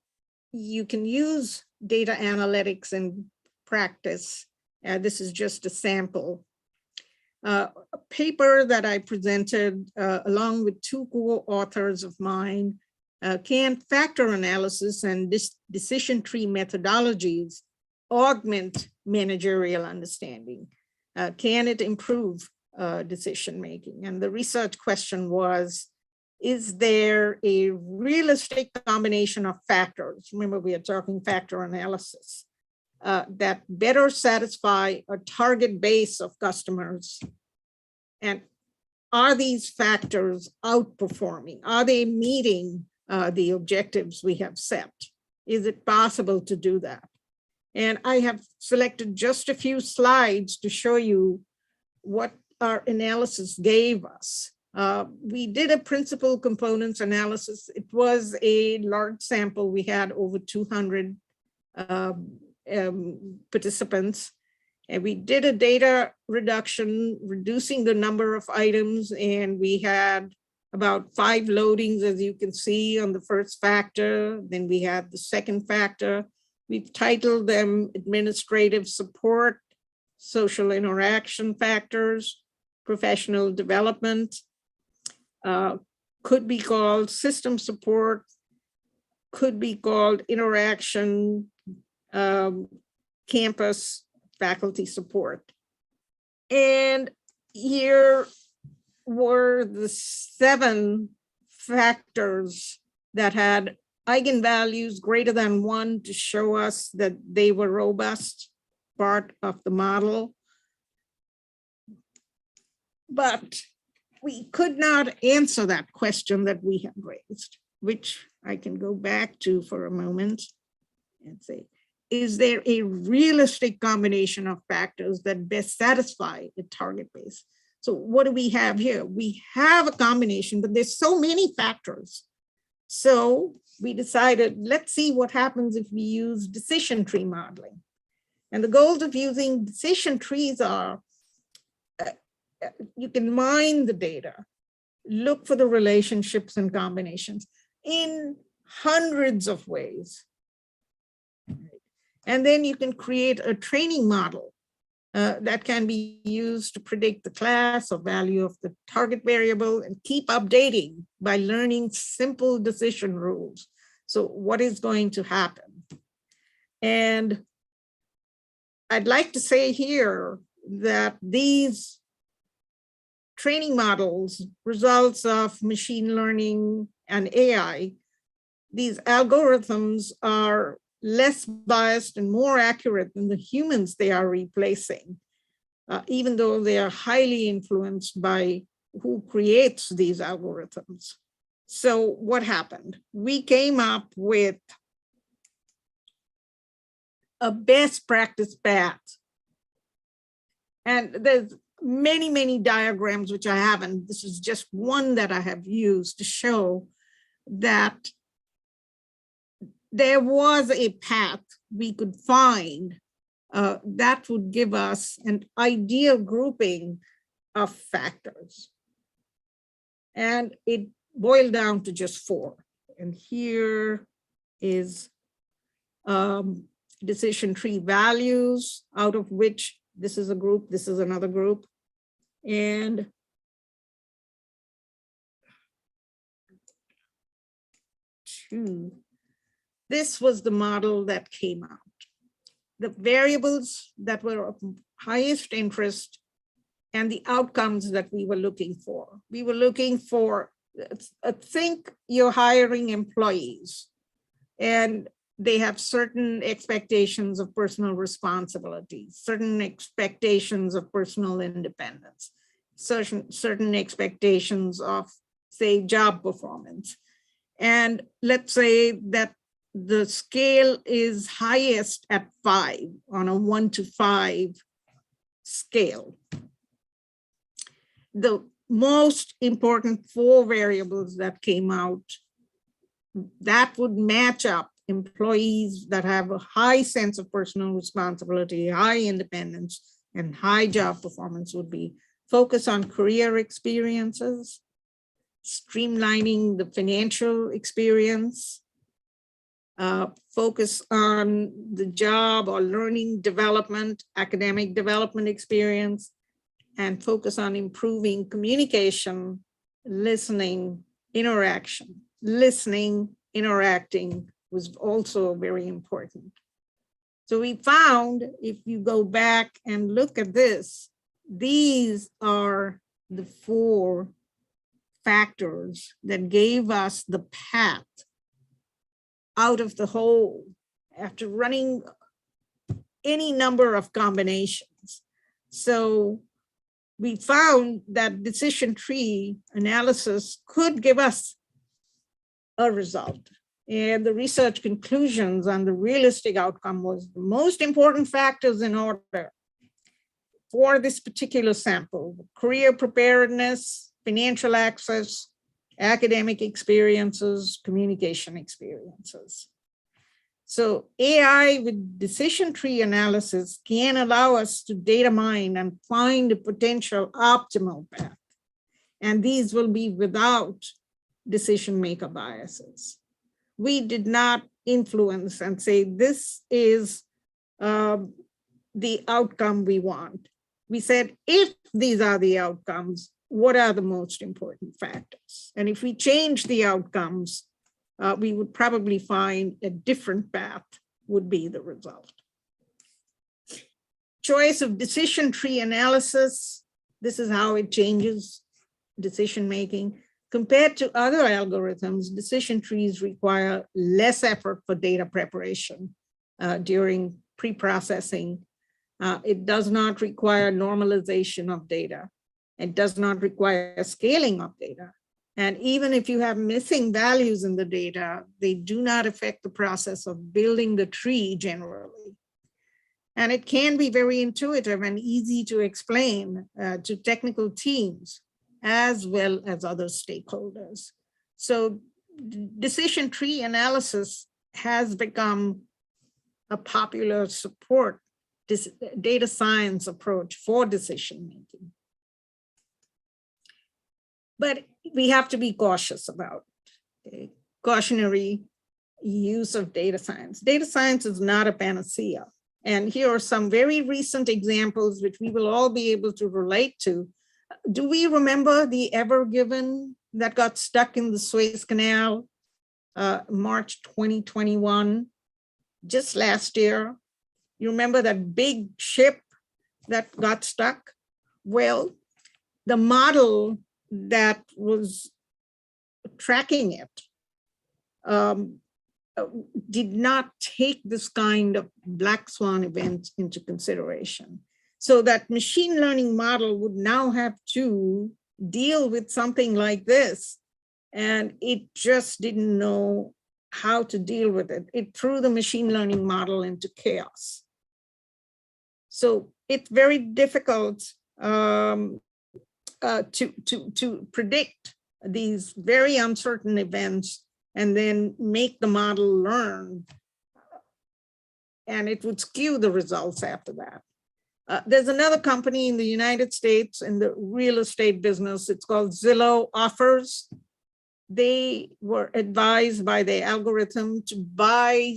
you can use data analytics in practice. This is just a sample. A paper that I presented along with two co-authors of mine, can factor analysis and decision tree methodologies augment managerial understanding? Can it improve decision making? And the research question was, is there a realistic combination of factors? Remember, we are talking factor analysis that better satisfy a target base of customers. And are these factors outperforming? Are they meeting the objectives we have set? Is it possible to do that? And I have selected just a few slides to show you what our analysis gave us. We did a principal components analysis. It was a large sample. We had over 200 participants. And we did a data reduction, reducing the number of items. And we had about 5 loadings, as you can see on the first factor. Then we had the second factor. We've titled them administrative support, social interaction factors, professional development, could be called system support, could be called interaction, campus, faculty support. And here were the 7 factors that had eigenvalues greater than 1 to show us that they were robust, part of the model. But we could not answer that question that we had raised, which I can go back to for a moment and say, is there a realistic combination of factors that best satisfy the target base? So what do we have here? We have a combination, but there's so many factors. So we decided, let's see what happens if we use decision tree modeling. And the goals of using decision trees are, you can mine the data, look for the relationships and combinations in hundreds of ways. And then you can create a training model that can be used to predict the class or value of the target variable and keep updating by learning simple decision rules. So what is going to happen? And I'd like to say here that these training models, results of machine learning and AI, these algorithms are less biased and more accurate than the humans they are replacing, even though they are highly influenced by who creates these algorithms. So what happened? We came up with a best practice path. And there's many, many diagrams, which I haven't. This is just one that I have used to show that there was a path we could find that would give us an ideal grouping of factors. And it boiled down to just 4. And here is decision tree values, out of which this is a group, this is another group. And this was the model that came out. The variables that were of highest interest and the outcomes that we were looking for. We were looking for, think you're hiring employees and they have certain expectations of personal responsibility, certain expectations of personal independence, certain expectations of, say, job performance. And let's say that the scale is highest at 5 on a 1 to 5 scale. The most important 4 variables that came out, that would match up employees that have a high sense of personal responsibility, high independence, and high job performance would be focus on career experiences, streamlining the financial experience, focus on the job or learning development, academic development experience, and focus on improving communication, listening, interaction. Listening, interacting was also very important. So we found, if you go back and look at this, these are the 4 factors that gave us the path out of the hole after running any number of combinations. So we found that decision tree analysis could give us a result. And the research conclusions on the realistic outcome was the most important factors in order for this particular sample: career preparedness, financial access, academic experiences, communication experiences. So AI with decision tree analysis can allow us to data mine and find a potential optimal path. And these will be without decision maker biases. We did not influence and say, this is the outcome we want. We said, if these are the outcomes, what are the most important factors? And if we change the outcomes, we would probably find a different path would be the result. Choice of decision tree analysis, this is how it changes decision making. Compared to other algorithms, decision trees require less effort for data preparation during pre-processing. It does not require normalization of data. It does not require scaling of data. And even if you have missing values in the data, they do not affect the process of building the tree generally. And it can be very intuitive and easy to explain to technical teams as well as other stakeholders. So decision tree analysis has become a popular support data science approach for decision making. But we have to be cautious about cautionary use of data science. Data science is not a panacea. And here are some very recent examples which we will all be able to relate to. Do we remember the Ever Given that got stuck in the Suez Canal, March 2021, just last year? You remember that big ship that got stuck? Well, the model that was tracking it did not take this kind of black swan event into consideration. So that machine learning model would now have to deal with something like this, and it just didn't know how to deal with it. It threw the machine learning model into chaos. So it's very difficult to predict these very uncertain events and then make the model learn. And it would skew the results after that. There's another company in the United States in the real estate business. It's called Zillow Offers. They were advised by the algorithm to buy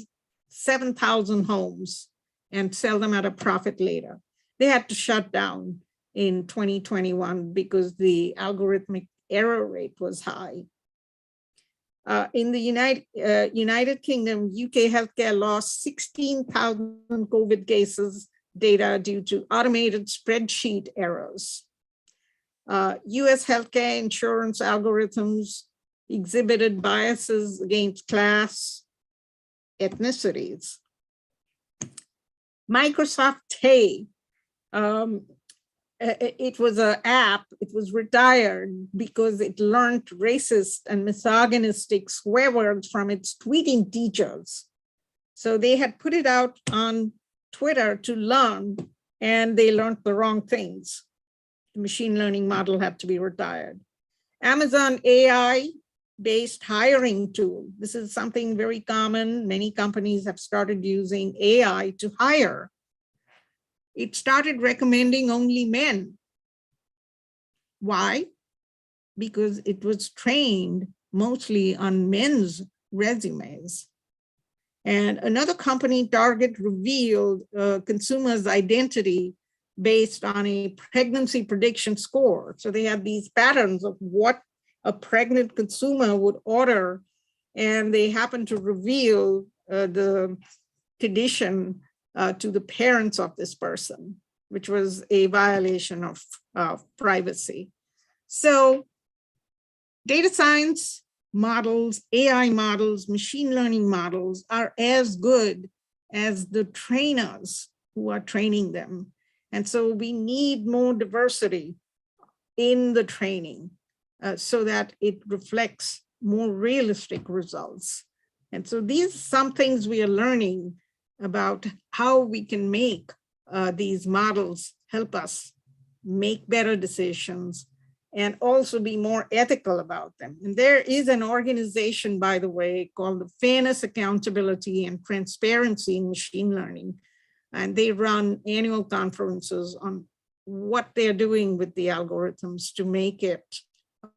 7,000 homes and sell them at a profit later. They had to shut down in 2021 because the algorithmic error rate was high. In the United Kingdom, UK healthcare lost 16,000 COVID cases data due to automated spreadsheet errors. US healthcare insurance algorithms exhibited biases against class, ethnicities. Microsoft Tay, it was an app, it was retired because it learned racist and misogynistic swear words from its tweeting teachers. So they had put it out on Twitter to learn, and they learned the wrong things. The machine learning model had to be retired. Amazon AI-based hiring tool. This is something very common. Many companies have started using AI to hire. It started recommending only men. Why? Because it was trained mostly on men's resumes. And another company, Target, revealed consumers' identity based on a pregnancy prediction score. So they have these patterns of what a pregnant consumer would order, and they happen to reveal the condition to the parents of this person, which was a violation of privacy. So data science models, AI models, machine learning models are as good as the trainers who are training them. And so we need more diversity in the training so that it reflects more realistic results. And so these are some things we are learning about how we can make these models help us make better decisions and also be more ethical about them. And there is an organization, by the way, called the Fairness, Accountability, and Transparency in Machine Learning. And they run annual conferences on what they're doing with the algorithms to make it.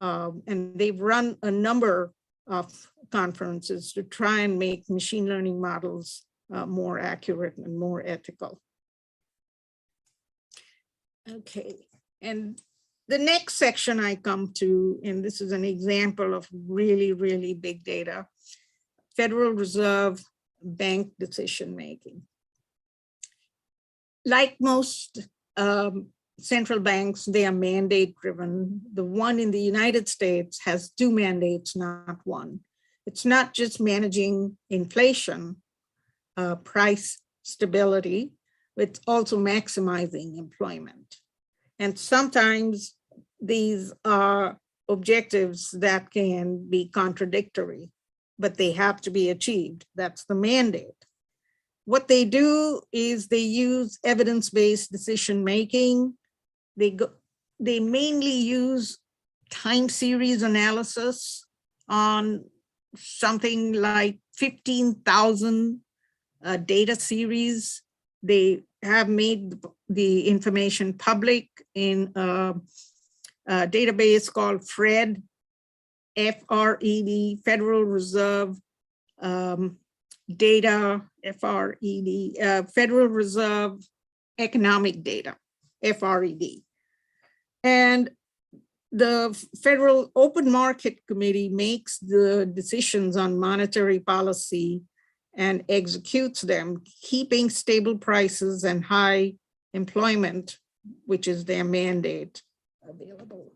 And they've run a number of conferences to try and make machine learning models more accurate and more ethical. Okay, and the next section I come to, and this is an example of really, really big data, Federal Reserve Bank decision-making. Like most central banks, they are mandate-driven. The one in the United States has two mandates, not one. It's not just managing inflation, price stability, it's also maximizing employment. And sometimes these are objectives that can be contradictory, but they have to be achieved. That's the mandate. What they do is they use evidence-based decision-making. They mainly use time series analysis on something like 15,000 data series. They have made the information public in a database called FRED, F-R-E-D, Federal Reserve Data, F-R-E-D, Federal Reserve Economic Data, F-R-E-D. And the Federal Open Market Committee makes the decisions on monetary policy and executes them, keeping stable prices and high employment, which is their mandate, available.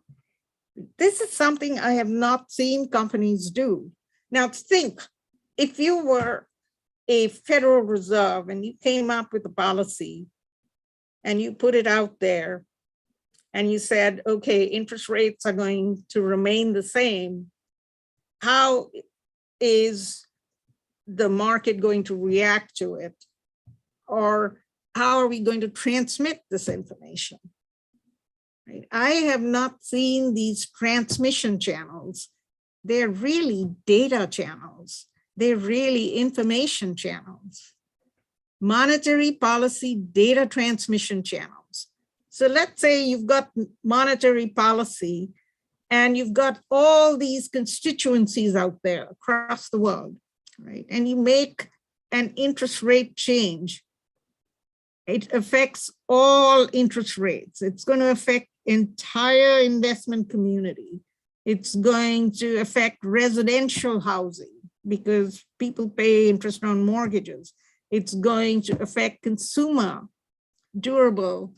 This is something I have not seen companies do. Now think, if you were a Federal Reserve and you came up with a policy and you put it out there and you said, okay, interest rates are going to remain the same, how is the market going to react to it? Or how are we going to transmit this information? Right? I have not seen these transmission channels. They're really data channels. They're really information channels. Monetary policy data transmission channels. So let's say you've got monetary policy and you've got all these constituencies out there across the world, right? And you make an interest rate change. It affects all interest rates. It's going to affect entire investment community. It's going to affect residential housing because people pay interest on mortgages. It's going to affect consumer durable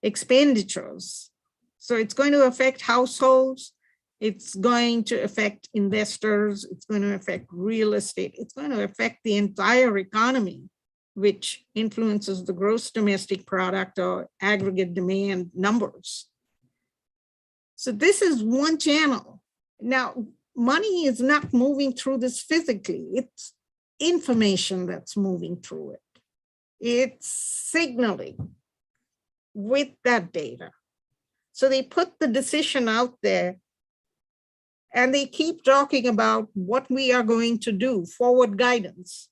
expenditures. So it's going to affect households. It's going to affect investors. It's going to affect real estate. It's going to affect the entire economy, which influences the gross domestic product or aggregate demand numbers. So this is one channel. Now, money is not moving through this physically. It's information that's moving through it. It's signaling with that data. So they put the decision out there and they keep talking about what we are going to do, forward guidance,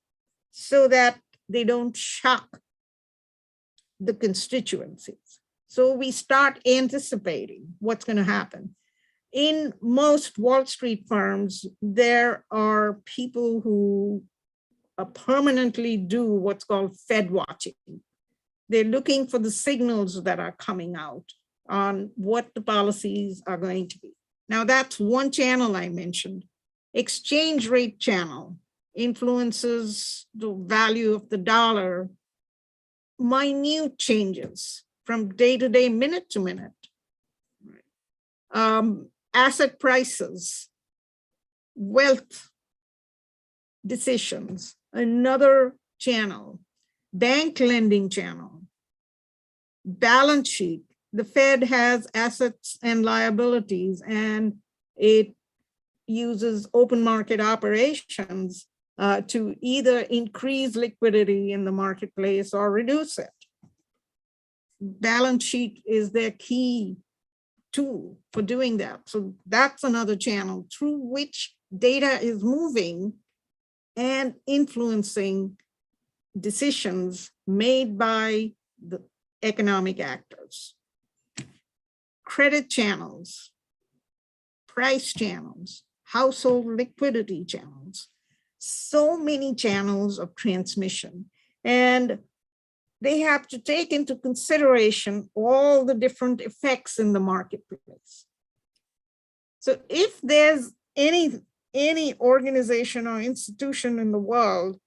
so that they don't shock the constituencies. So we start anticipating what's going to happen. In most Wall Street firms, there are people who permanently do what's called Fed watching. They're looking for the signals that are coming out on what the policies are going to be. Now that's one channel I mentioned. Exchange rate channel influences the value of the dollar. Minute changes from day to day, minute to minute. Asset prices, wealth decisions, another channel, bank lending channel, balance sheet. The Fed has assets and liabilities, and it uses open market operations to either increase liquidity in the marketplace or reduce it. Balance sheet is their key tool for doing that. So that's another channel through which data is moving and influencing decisions made by the economic actors. Credit channels, price channels, household liquidity channels, so many channels of transmission. And they have to take into consideration all the different effects in the marketplace. So if there's any organization or institution in the world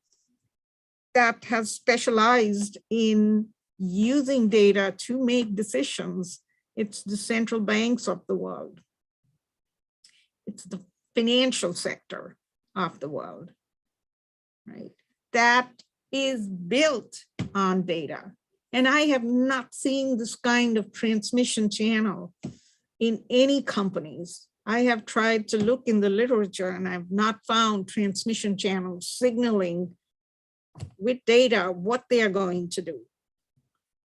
that has specialized in using data to make decisions, it's the central banks of the world. It's the financial sector of the world, right? That is built on data. And I have not seen this kind of transmission channel in any companies. I have tried to look in the literature and I've not found transmission channels signaling with data what they are going to do.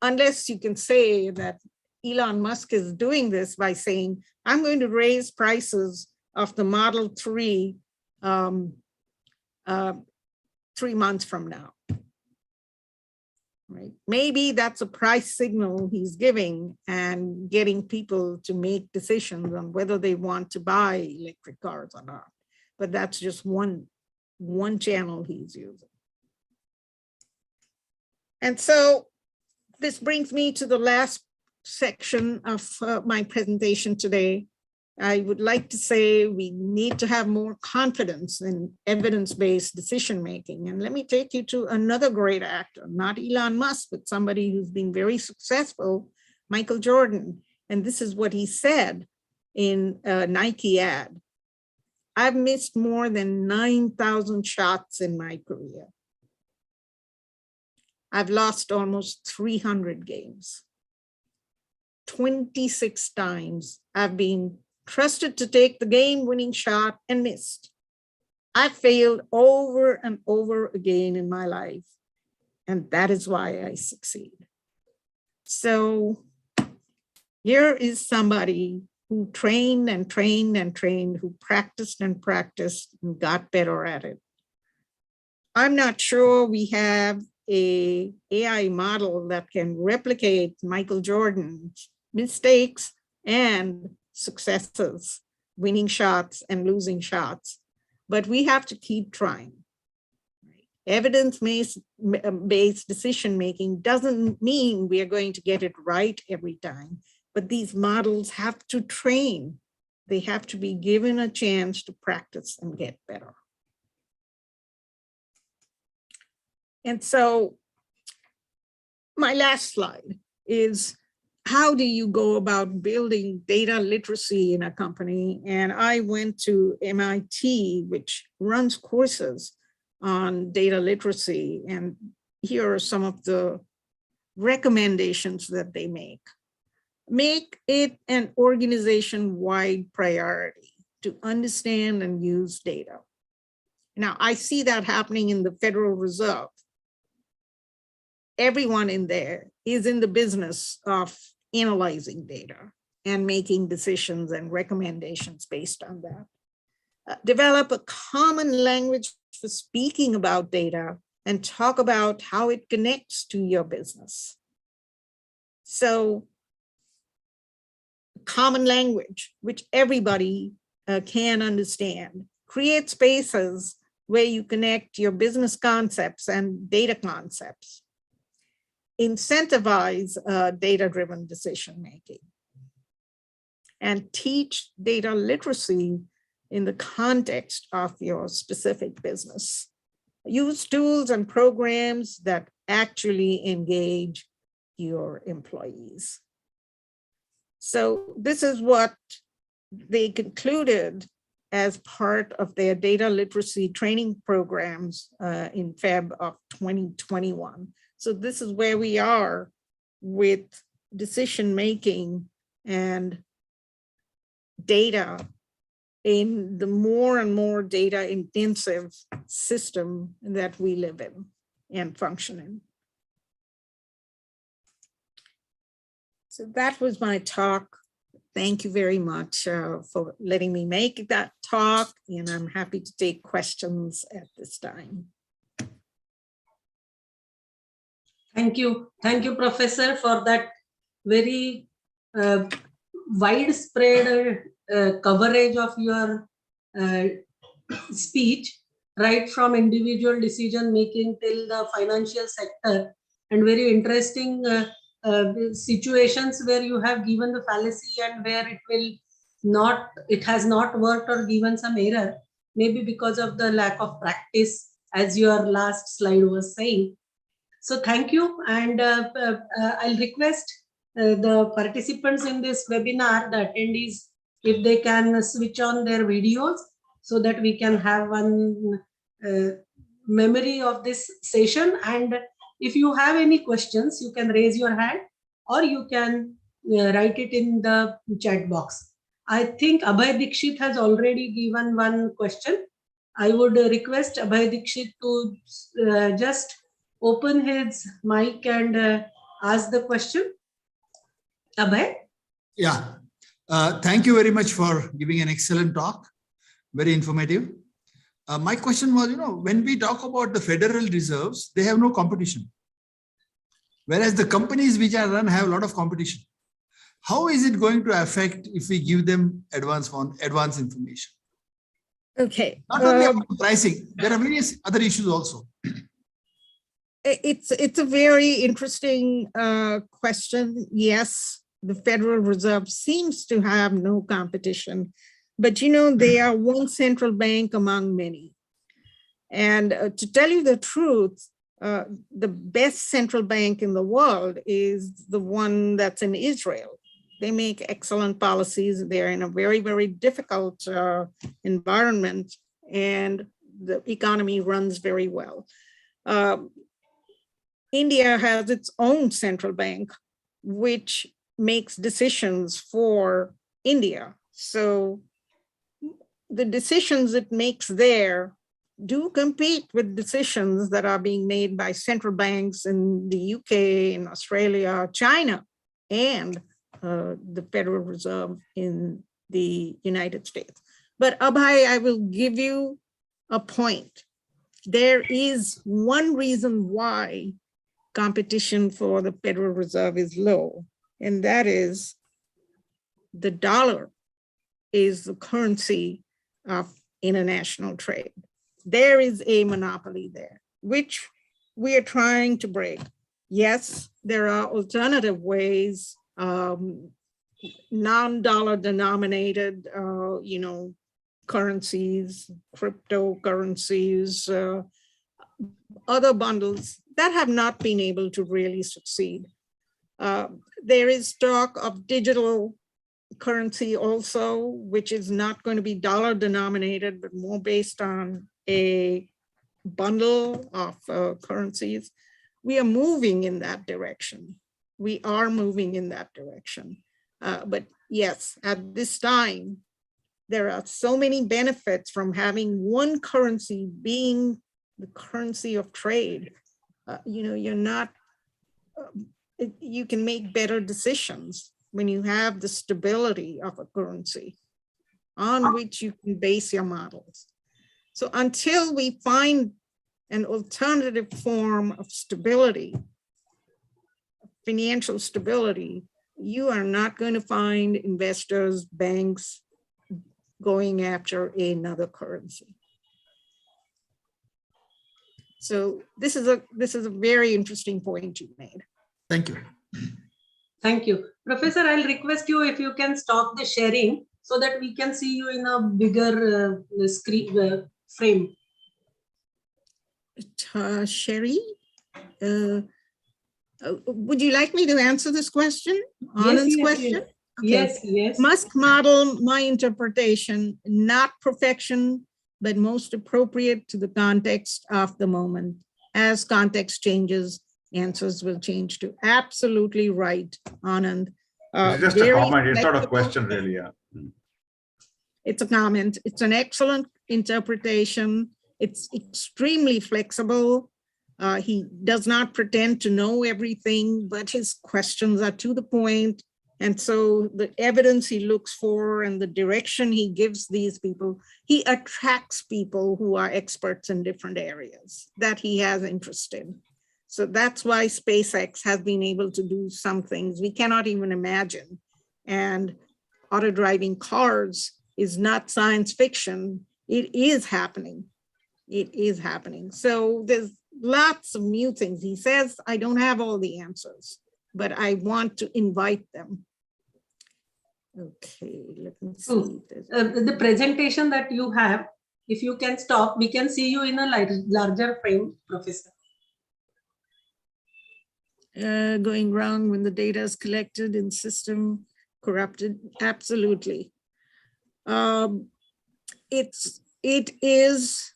Unless you can say that Elon Musk is doing this by saying, I'm going to raise prices of the Model 3 3 months from now. Right? Maybe that's a price signal he's giving and getting people to make decisions on whether they want to buy electric cars or not. But that's just one channel he's using. And so this brings me to the last section of my presentation today. I would like to say we need to have more confidence in evidence-based decision-making. And let me take you to another great actor, not Elon Musk, but somebody who's been very successful, Michael Jordan. And this is what he said in a Nike ad. I've missed more than 9,000 shots in my career. I've lost almost 300 games. 26 times I've been trusted to take the game-winning shot and missed. I failed over and over again in my life, and that is why I succeed. So here is somebody who trained and trained and trained, who practiced and practiced and got better at it. I'm not sure we have a AI model that can replicate Michael Jordan's mistakes and successes, winning shots and losing shots, but we have to keep trying. Evidence-based decision-making doesn't mean we are going to get it right every time, but these models have to train. They have to be given a chance to practice and get better. And so my last slide is, how do you go about building data literacy in a company? And I went to MIT, which runs courses on data literacy. And here are some of the recommendations that they make. Make it an organization-wide priority to understand and use data. Now, I see that happening in the Federal Reserve. Everyone in there is in the business of analyzing data and making decisions and recommendations based on that. Develop a common language for speaking about data and talk about how it connects to your business. So, common language, which everybody can understand. Create spaces where you connect your business concepts and data concepts. Incentivize data-driven decision-making. And teach data literacy in the context of your specific business. Use tools and programs that actually engage your employees. So this is what they concluded as part of their data literacy training programs in Feb of 2021. So this is where we are with decision-making and data in the more and more data-intensive system that we live in and function in. So that was my talk. Thank you very much for letting me make that talk, and I'm happy to take questions at this time. Thank you, Professor, for that very widespread coverage of your speech, right from individual decision making till the financial sector, and very interesting situations where you have given the fallacy and where it has not worked or given some error, maybe because of the lack of practice, as your last slide was saying. So thank you, and I'll request the participants in this webinar, the attendees, if they can switch on their videos so that we can have one memory of this session. And if you have any questions, you can raise your hand or you can write it in the chat box. I think Abhay Dikshit has already given one question. I would request Abhay Dikshit to just open his mic and ask the question. Abhay? Yeah, thank you very much for giving an excellent talk, very informative. My question was, when we talk about the Federal Reserves, they have no competition. Whereas the companies which are run have a lot of competition. How is it going to affect if we give them advanced information? Okay. Not only about pricing, there are various other issues also. It's a very interesting question. Yes, the Federal Reserve seems to have no competition, but they are one central bank among many. And to tell you the truth, the best central bank in the world is the one that's in Israel. They make excellent policies. They're in a very, very difficult environment, and the economy runs very well. India has its own central bank, which makes decisions for India. So the decisions it makes there do compete with decisions that are being made by central banks in the UK, in Australia, China, and the Federal Reserve in the United States. But Abhay, I will give you a point. There is one reason why competition for the Federal Reserve is low, and that is the dollar is the currency of international trade. There is a monopoly there, which we are trying to break. Yes, there are alternative ways, non-dollar denominated, currencies, cryptocurrencies, other bundles that have not been able to really succeed. There is talk of digital currency also, which is not going to be dollar denominated, but more based on a bundle of currencies. We are moving in that direction. We are moving in that direction. But yes, at this time, there are so many benefits from having one currency being the currency of trade. You're not, you can make better decisions when you have the stability of a currency on which you can base your models. So until we find an alternative form of stability, financial stability, you are not going to find investors, banks going after another currency. So this is a very interesting point you made. Thank you. Thank you. Professor, I'll request you if you can stop the sharing so that we can see you in a bigger screen frame. Sherry, would you like me to answer this question? Anand's question? Yes. Okay. Yes. Musk model, my interpretation, not perfection, but most appropriate to the context of the moment. As context changes, answers will change too. Absolutely right, Anand. It's just a comment. It's not a question, really. Yeah. It's a comment. It's an excellent interpretation. It's extremely flexible. He does not pretend to know everything, but his questions are to the point. And so the evidence he looks for and the direction he gives these people, he attracts people who are experts in different areas that he has interest in. So that's why SpaceX has been able to do some things we cannot even imagine. And auto-driving cars is not science fiction. It is happening. It is happening. So there's lots of new things. He says, I don't have all the answers, but I want to invite them. Okay, let me see. The presentation that you have, if you can stop, we can see you in a larger frame, Professor. Going wrong when the data is collected in system corrupted. Absolutely. It is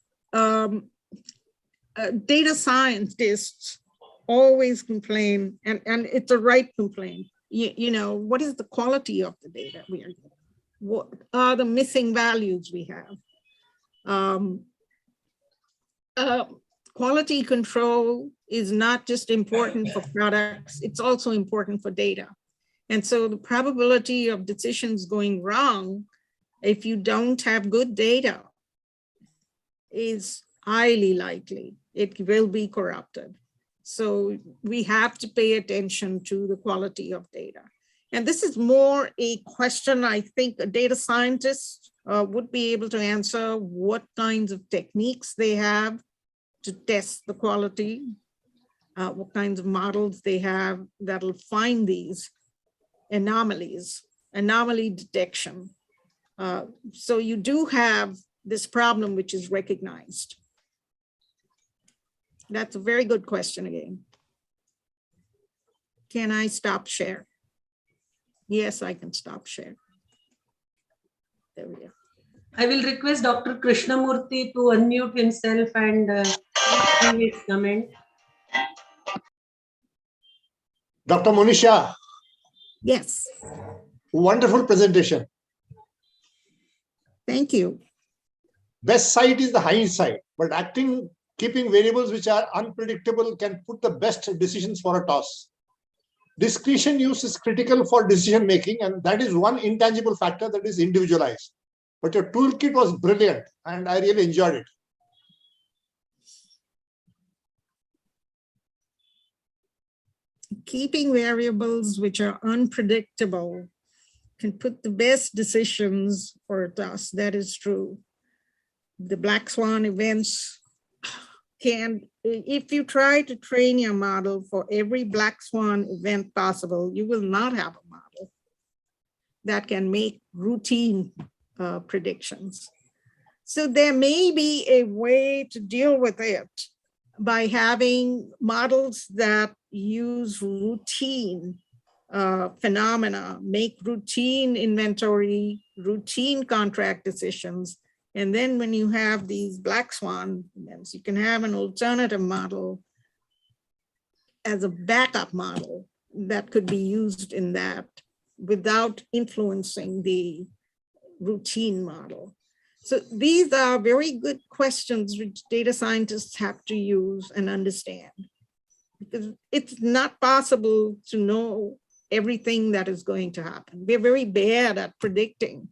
data scientists always complain, and it's a right complaint. What is the quality of the data we are getting? What are the missing values we have? Quality control is not just important for products, it's also important for data. And so the probability of decisions going wrong, if you don't have good data, is highly likely. It will be corrupted. So we have to pay attention to the quality of data. And this is more a question I think a data scientist would be able to answer, what kinds of techniques they have to test the quality, what kinds of models they have that'll find these anomalies, anomaly detection. So you do have this problem which is recognized. That's a very good question again. Can I stop share? Yes, I can stop share. There we go. I will request Dr. Krishnamurthy to unmute himself and give his comment. Dr. Monisha, Yes, wonderful presentation. thank you. Best side is the hindsight, but keeping variables which are unpredictable can put the best decisions for a toss. Discretion use is critical for decision making, and that is one intangible factor that is individualized. But your toolkit was brilliant, and I really enjoyed it. Keeping variables which are unpredictable can put the best decisions for us. That is true. The black swan events can, if you try to train your model for every black swan event possible, you will not have a model that can make routine predictions. So there may be a way to deal with it by having models that use routine phenomena, make routine inventory, routine contract decisions. And then when you have these black swan events, you can have an alternative model as a backup model that could be used in that without influencing the routine model. So these are very good questions which data scientists have to use and understand, because it's not possible to know everything that is going to happen. We're very bad at predicting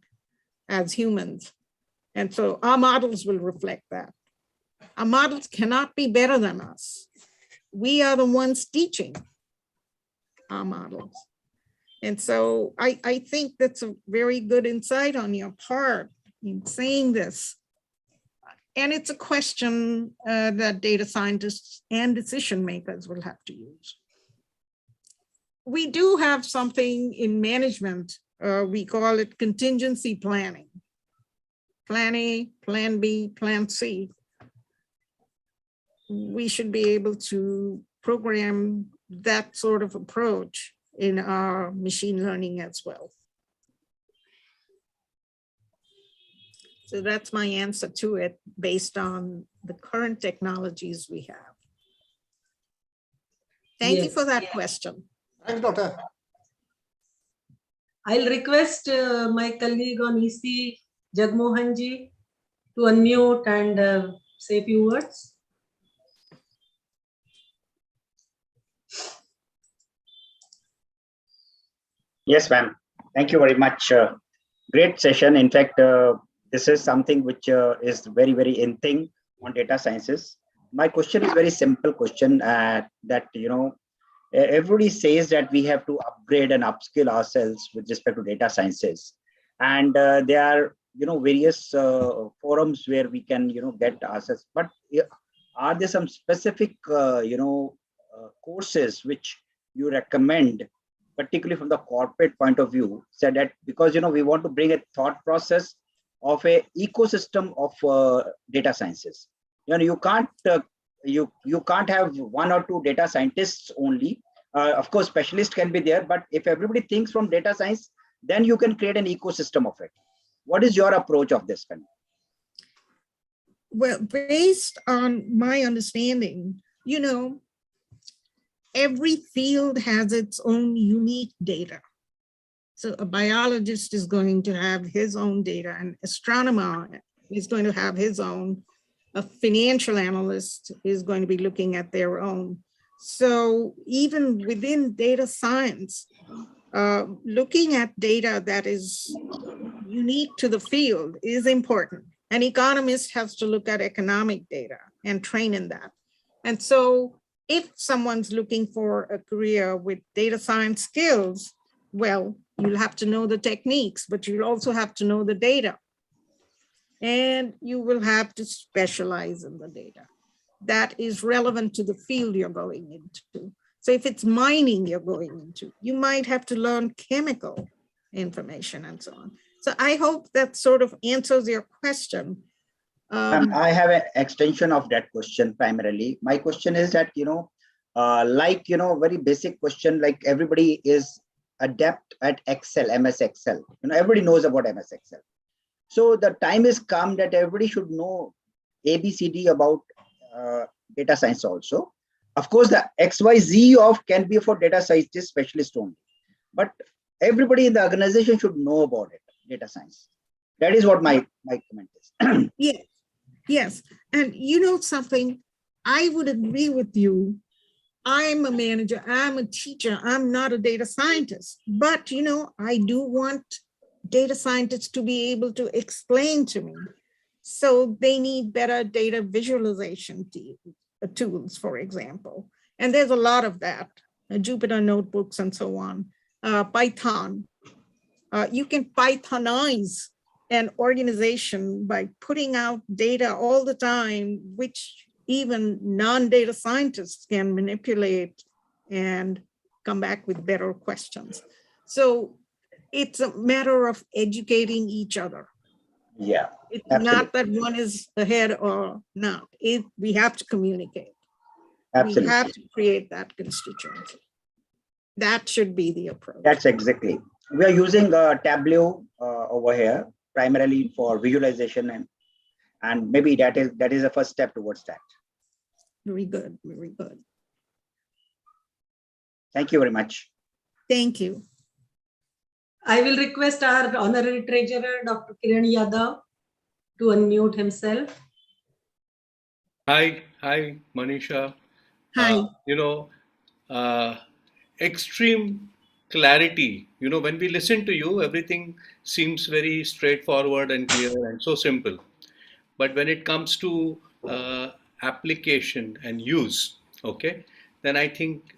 as humans. And so our models will reflect that. Our models cannot be better than us. We are the ones teaching our models. And so I think that's a very good insight on your part in saying this. And it's a question that data scientists and decision makers will have to use. We do have something in management, we call it contingency planning. Plan A, Plan B, Plan C. We should be able to program that sort of approach in our machine learning as well. So that's my answer to it based on the current technologies we have. Thank you for that question. Thanks, Doctor. I'll request my colleague on EC, Jagmohanji, to unmute and say a few words. Yes, ma'am. Thank you very much. Great session. In fact, this is something which is very, very in thing on data sciences. My question is very simple question that, everybody says that we have to upgrade and upskill ourselves with respect to data sciences. And there are, various forums where we can, get ourselves. But are there some specific, courses which you recommend, particularly from the corporate point of view, said that because, we want to bring a thought process of a ecosystem of data sciences. You can't you can't have one or two data scientists only. Of course, specialists can be there, but if everybody thinks from data science, then you can create an ecosystem of it. What is your approach of this? Well, based on my understanding, every field has its own unique data. So a biologist is going to have his own data, an astronomer is going to have his own, a financial analyst is going to be looking at their own. So even within data science, looking at data that is unique to the field is important. An economist has to look at economic data and train in that. And so if someone's looking for a career with data science skills, well, you'll have to know the techniques, but you'll also have to know the data. And you will have to specialize in the data that is relevant to the field you're going into. So if it's mining you're going into, you might have to learn chemical information and so on. So I hope that sort of answers your question. I have an extension of that question primarily. My question is that, very basic question, like everybody is adept at Excel, MS Excel. Everybody knows about MS Excel. So the time is come that everybody should know ABCD about data science also. Of course, the XYZ of can be for data scientist specialist only, but everybody in the organization should know about it, data science. That is what my comment is. Yes, yes. And you know something, I would agree with you. I'm a manager, I'm a teacher, I'm not a data scientist, but I do want data scientists to be able to explain to me. So they need better data visualization tools, for example. And there's a lot of that, Jupyter notebooks and so on, Python. You can Pythonize an organization by putting out data all the time, which even non-data scientists can manipulate and come back with better questions. So it's a matter of educating each other. Yeah, it's absolutely. Not that one is ahead or not. We have to communicate. Absolutely. We have to create that constituency. That should be the approach. That's exactly. We are using Tableau over here primarily for visualization, and maybe that is the first step towards that. Very good, very good. Thank you very much. Thank you. I will request our honorary treasurer, Dr. Kiran Yadav, to unmute himself. Hi, Monisha. Hi. Extreme clarity. When we listen to you, everything seems very straightforward and clear and so simple. But when it comes to application and use, okay, then I think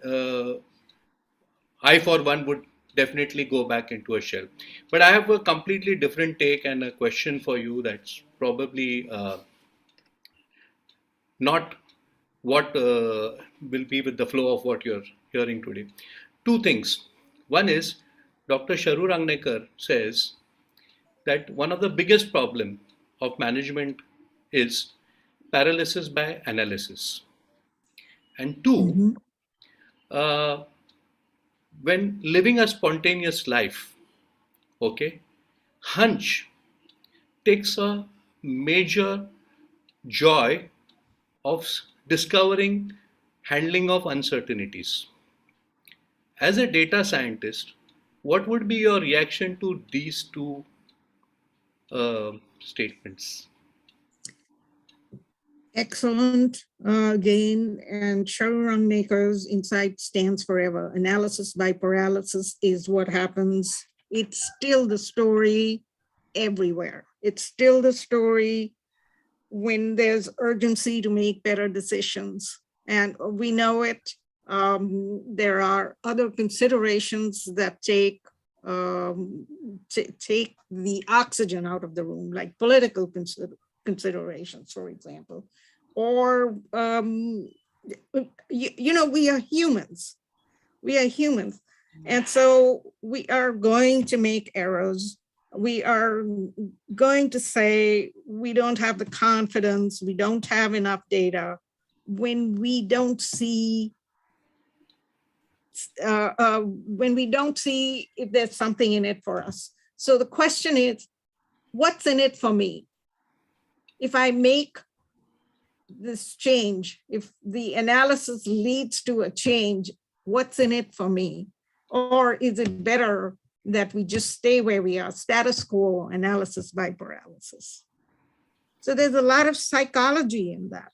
I, for one, would definitely go back into a shell. But I have a completely different take and a question for you that's probably not what will be with the flow of what you're hearing today. Two things. One is Dr. Sharu Rangnekar says that one of the biggest problem of management is paralysis by analysis. And two, when living a spontaneous life, okay, hunch takes a major joy of discovering handling of uncertainties. As a data scientist, what would be your reaction to these two statements? Excellent again. And Sharu Rangnekar's insight stands forever. Analysis by paralysis is what happens. It's still the story everywhere. It's still the story when there's urgency to make better decisions. And we know it. There are other considerations that take the oxygen out of the room, like political considerations, for example. Or, we are humans. We are humans. And so we are going to make errors. We are going to say we don't have the confidence, we don't have enough data when we don't see if there's something in it for us. So the question is, what's in it for me? If I make this change, if the analysis leads to a change, what's in it for me? Or is it better that we just stay where we are, status quo, analysis by paralysis? So there's a lot of psychology in that.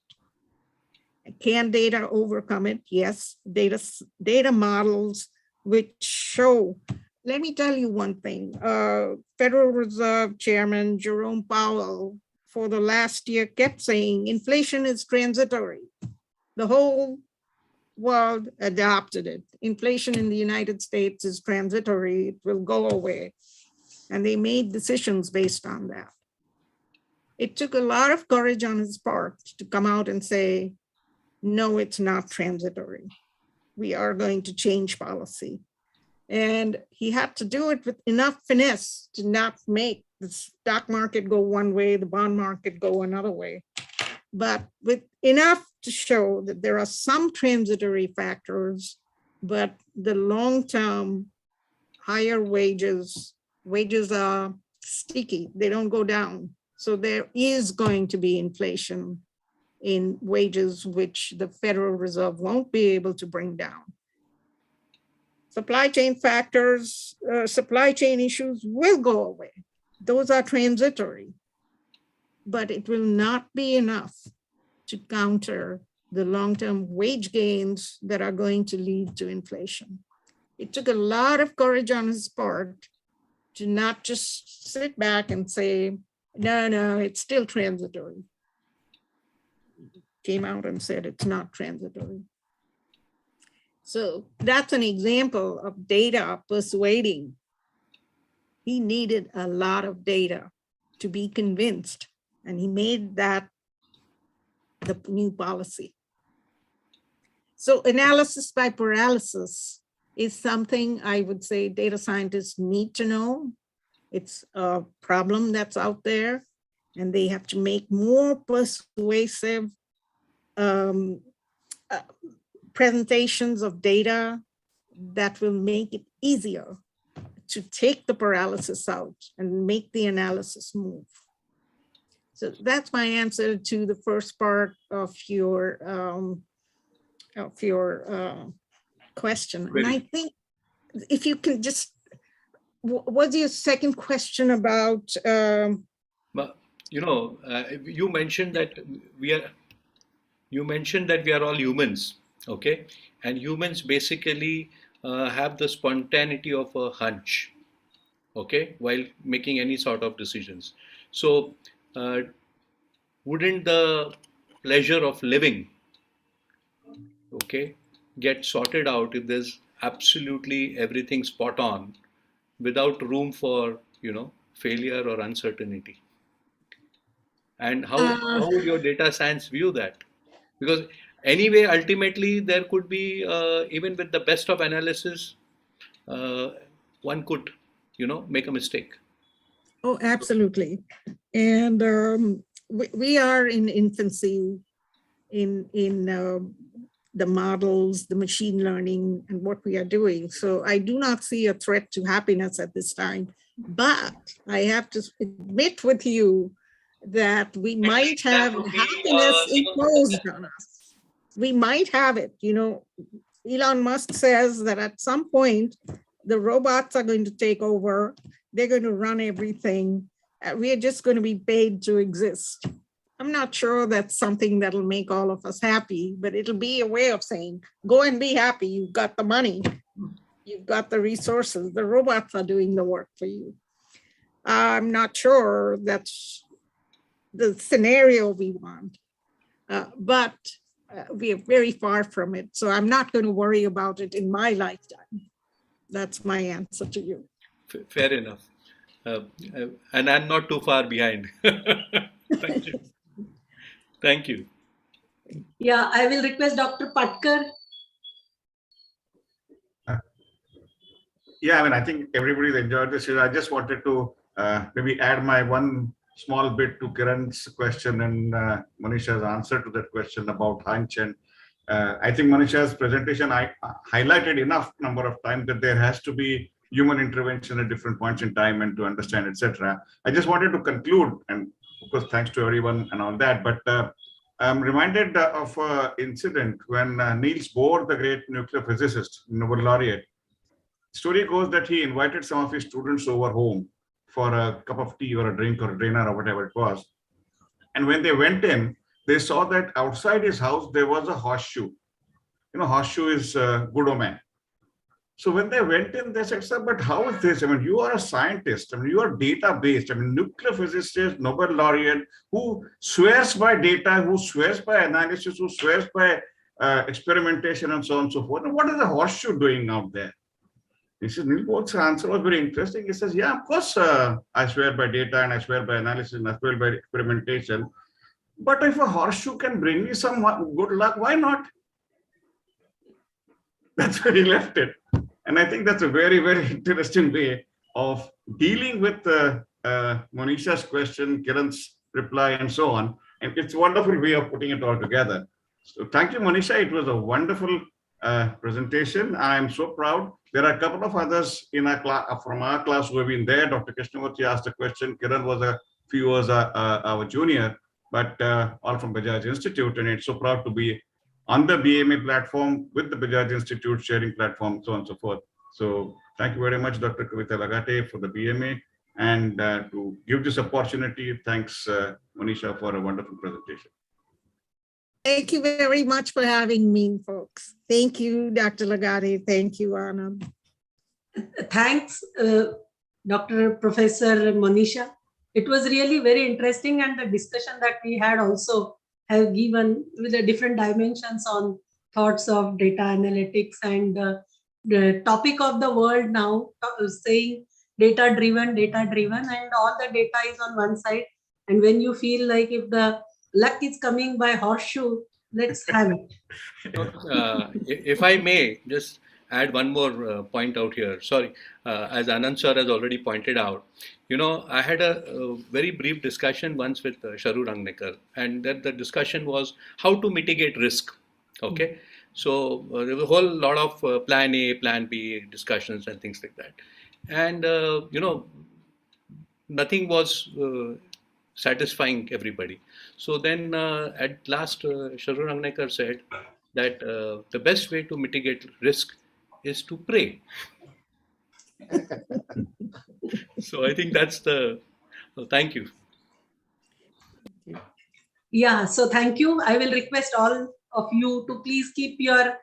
Can data overcome it? Yes, data models which show. Let me tell you one thing. Federal Reserve Chairman Jerome Powell for the last year kept saying inflation is transitory. The whole world adopted it. Inflation in the United States is transitory, it will go away. And they made decisions based on that. It took a lot of courage on his part to come out and say, no, it's not transitory. We are going to change policy. And he had to do it with enough finesse to not make the stock market go one way, the bond market go another way, but with enough to show that there are some transitory factors, but the long-term higher wages. Wages are sticky, they don't go down. So there is going to be inflation in wages, which the Federal Reserve won't be able to bring down. Supply chain factors, supply chain issues will go away. Those are transitory, but it will not be enough to counter the long-term wage gains that are going to lead to inflation. It took a lot of courage on his part to not just sit back and say, no, it's still transitory. Came out and said it's not transitory. So that's an example of data persuading. He needed a lot of data to be convinced, and he made that the new policy. So analysis by paralysis is something I would say data scientists need to know. It's a problem that's out there, and they have to make more persuasive presentations of data that will make it easier to take the paralysis out and make the analysis move. So that's my answer to the first part of your question. And I think if you can just, what's your second question about? You mentioned that we are all humans, okay? And humans basically have the spontaneity of a hunch, okay, while making any sort of decisions. So wouldn't the pleasure of living, okay, get sorted out if there's absolutely everything spot on without room for, failure or uncertainty? And how would your data science view that? Because anyway, ultimately, there could be, even with the best of analysis, one could, make a mistake. Oh, absolutely. And we are in infancy in the models, the machine learning, and what we are doing. So I do not see a threat to happiness at this time. But I have to admit with you that we might have happiness imposed on us. We might have it. Elon Musk says that at some point, the robots are going to take over. They're going to run everything. We are just going to be paid to exist. I'm not sure that's something that'll make all of us happy, but it'll be a way of saying, go and be happy. You've got the money. You've got the resources. The robots are doing the work for you. I'm not sure that's the scenario we want, but we are very far from it. So I'm not going to worry about it in my lifetime. That's my answer to you. Fair enough. And I'm not too far behind. Thank you. Thank you. Yeah, I will request Dr. Patkar. Yeah, I think everybody's enjoyed this. I just wanted to maybe add my one small bit to Kiran's question and Monisha's answer to that question about hunch. And I think Monisha's presentation, I highlighted enough number of times that there has to be human intervention at different points in time and to understand, etc. I just wanted to conclude, and of course, thanks to everyone and all that, but I'm reminded of an incident when Niels Bohr, the great nuclear physicist, Nobel laureate, story goes that he invited some of his students over home for a cup of tea or a drink or a dinner or whatever it was. And when they went in, they saw that outside his house, there was a horseshoe. Horseshoe is good omen. So when they went in, they said, sir, but how is this? You are a scientist. You are data-based. Nuclear physicist, Nobel laureate, who swears by data, who swears by analysis, who swears by experimentation and so on and so forth. And what is the horseshoe doing out there? He says, Niels Bohr's answer was very interesting. He says, yeah, of course, I swear by data and I swear by analysis and I swear by experimentation. But if a horseshoe can bring me some good luck, why not? That's where he left it. And I think that's a very, very interesting way of dealing with Monisha's question, Kiran's reply, and so on. And it's a wonderful way of putting it all together. So thank you, Monisha. It was a wonderful presentation. I'm so proud. There are a couple of others in our class from our class who have been there. Dr. Krishnamurthy asked a question. Kiran was a few years our junior, but all from Bajaj Institute, and it's so proud to be on the BMA platform with the Bajaj Institute sharing platform, so on and so forth. So thank you very much, Dr. Kavita Laghate, for the BMA, and to give this opportunity. Thanks, Monisha, for a wonderful presentation. Thank you very much for having me, folks. Thank you, Dr. Laghate. Thank you, Anand. Thanks, Dr. Professor Monisha. It was really very interesting, and the discussion that we had also have given with the different dimensions on thoughts of data analytics and the topic of the world now saying data driven, and all the data is on one side. And when you feel like if the luck is coming by horseshoe, let's have it. If I may just add one more point out here. Sorry, as Anand sir has already pointed out, I had a very brief discussion once with Sharu Rangnekar, and that the discussion was how to mitigate risk. Okay, so there was a whole lot of plan A, plan B discussions and things like that, and nothing was satisfying everybody. So then at last, Sharu Rangnekar said that the best way to mitigate risk is to pray. So I think that's the, thank you. Yeah, so thank you. I will request all of you to please keep your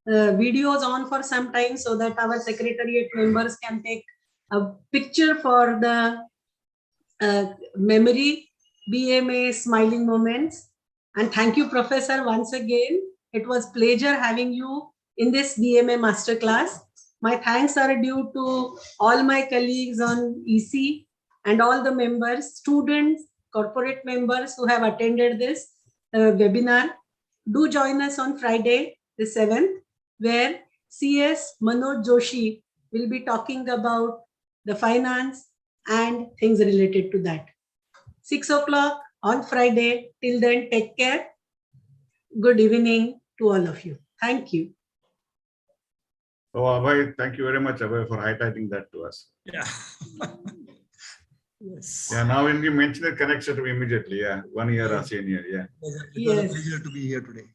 videos on for some time so that our secretariat members can take a picture for the memory BMA smiling moments. And thank you, Professor, once again. It was pleasure having you in this BMA masterclass. My thanks are due to all my colleagues on EC and all the members, students, corporate members who have attended this webinar. Do join us on Friday, the 7th, where CS Manoj Joshi will be talking about the finance and things related to that. 6 o'clock on Friday. Till then, take care. Good evening to all of you. Thank you. Oh, Abhay, thank you very much, Abhay, for highlighting that to us. Yeah. Yes. Yeah, now when you mention it, connects it to me immediately. Yeah, 1 year or senior. Yeah. It was a Yes. pleasure to be here today.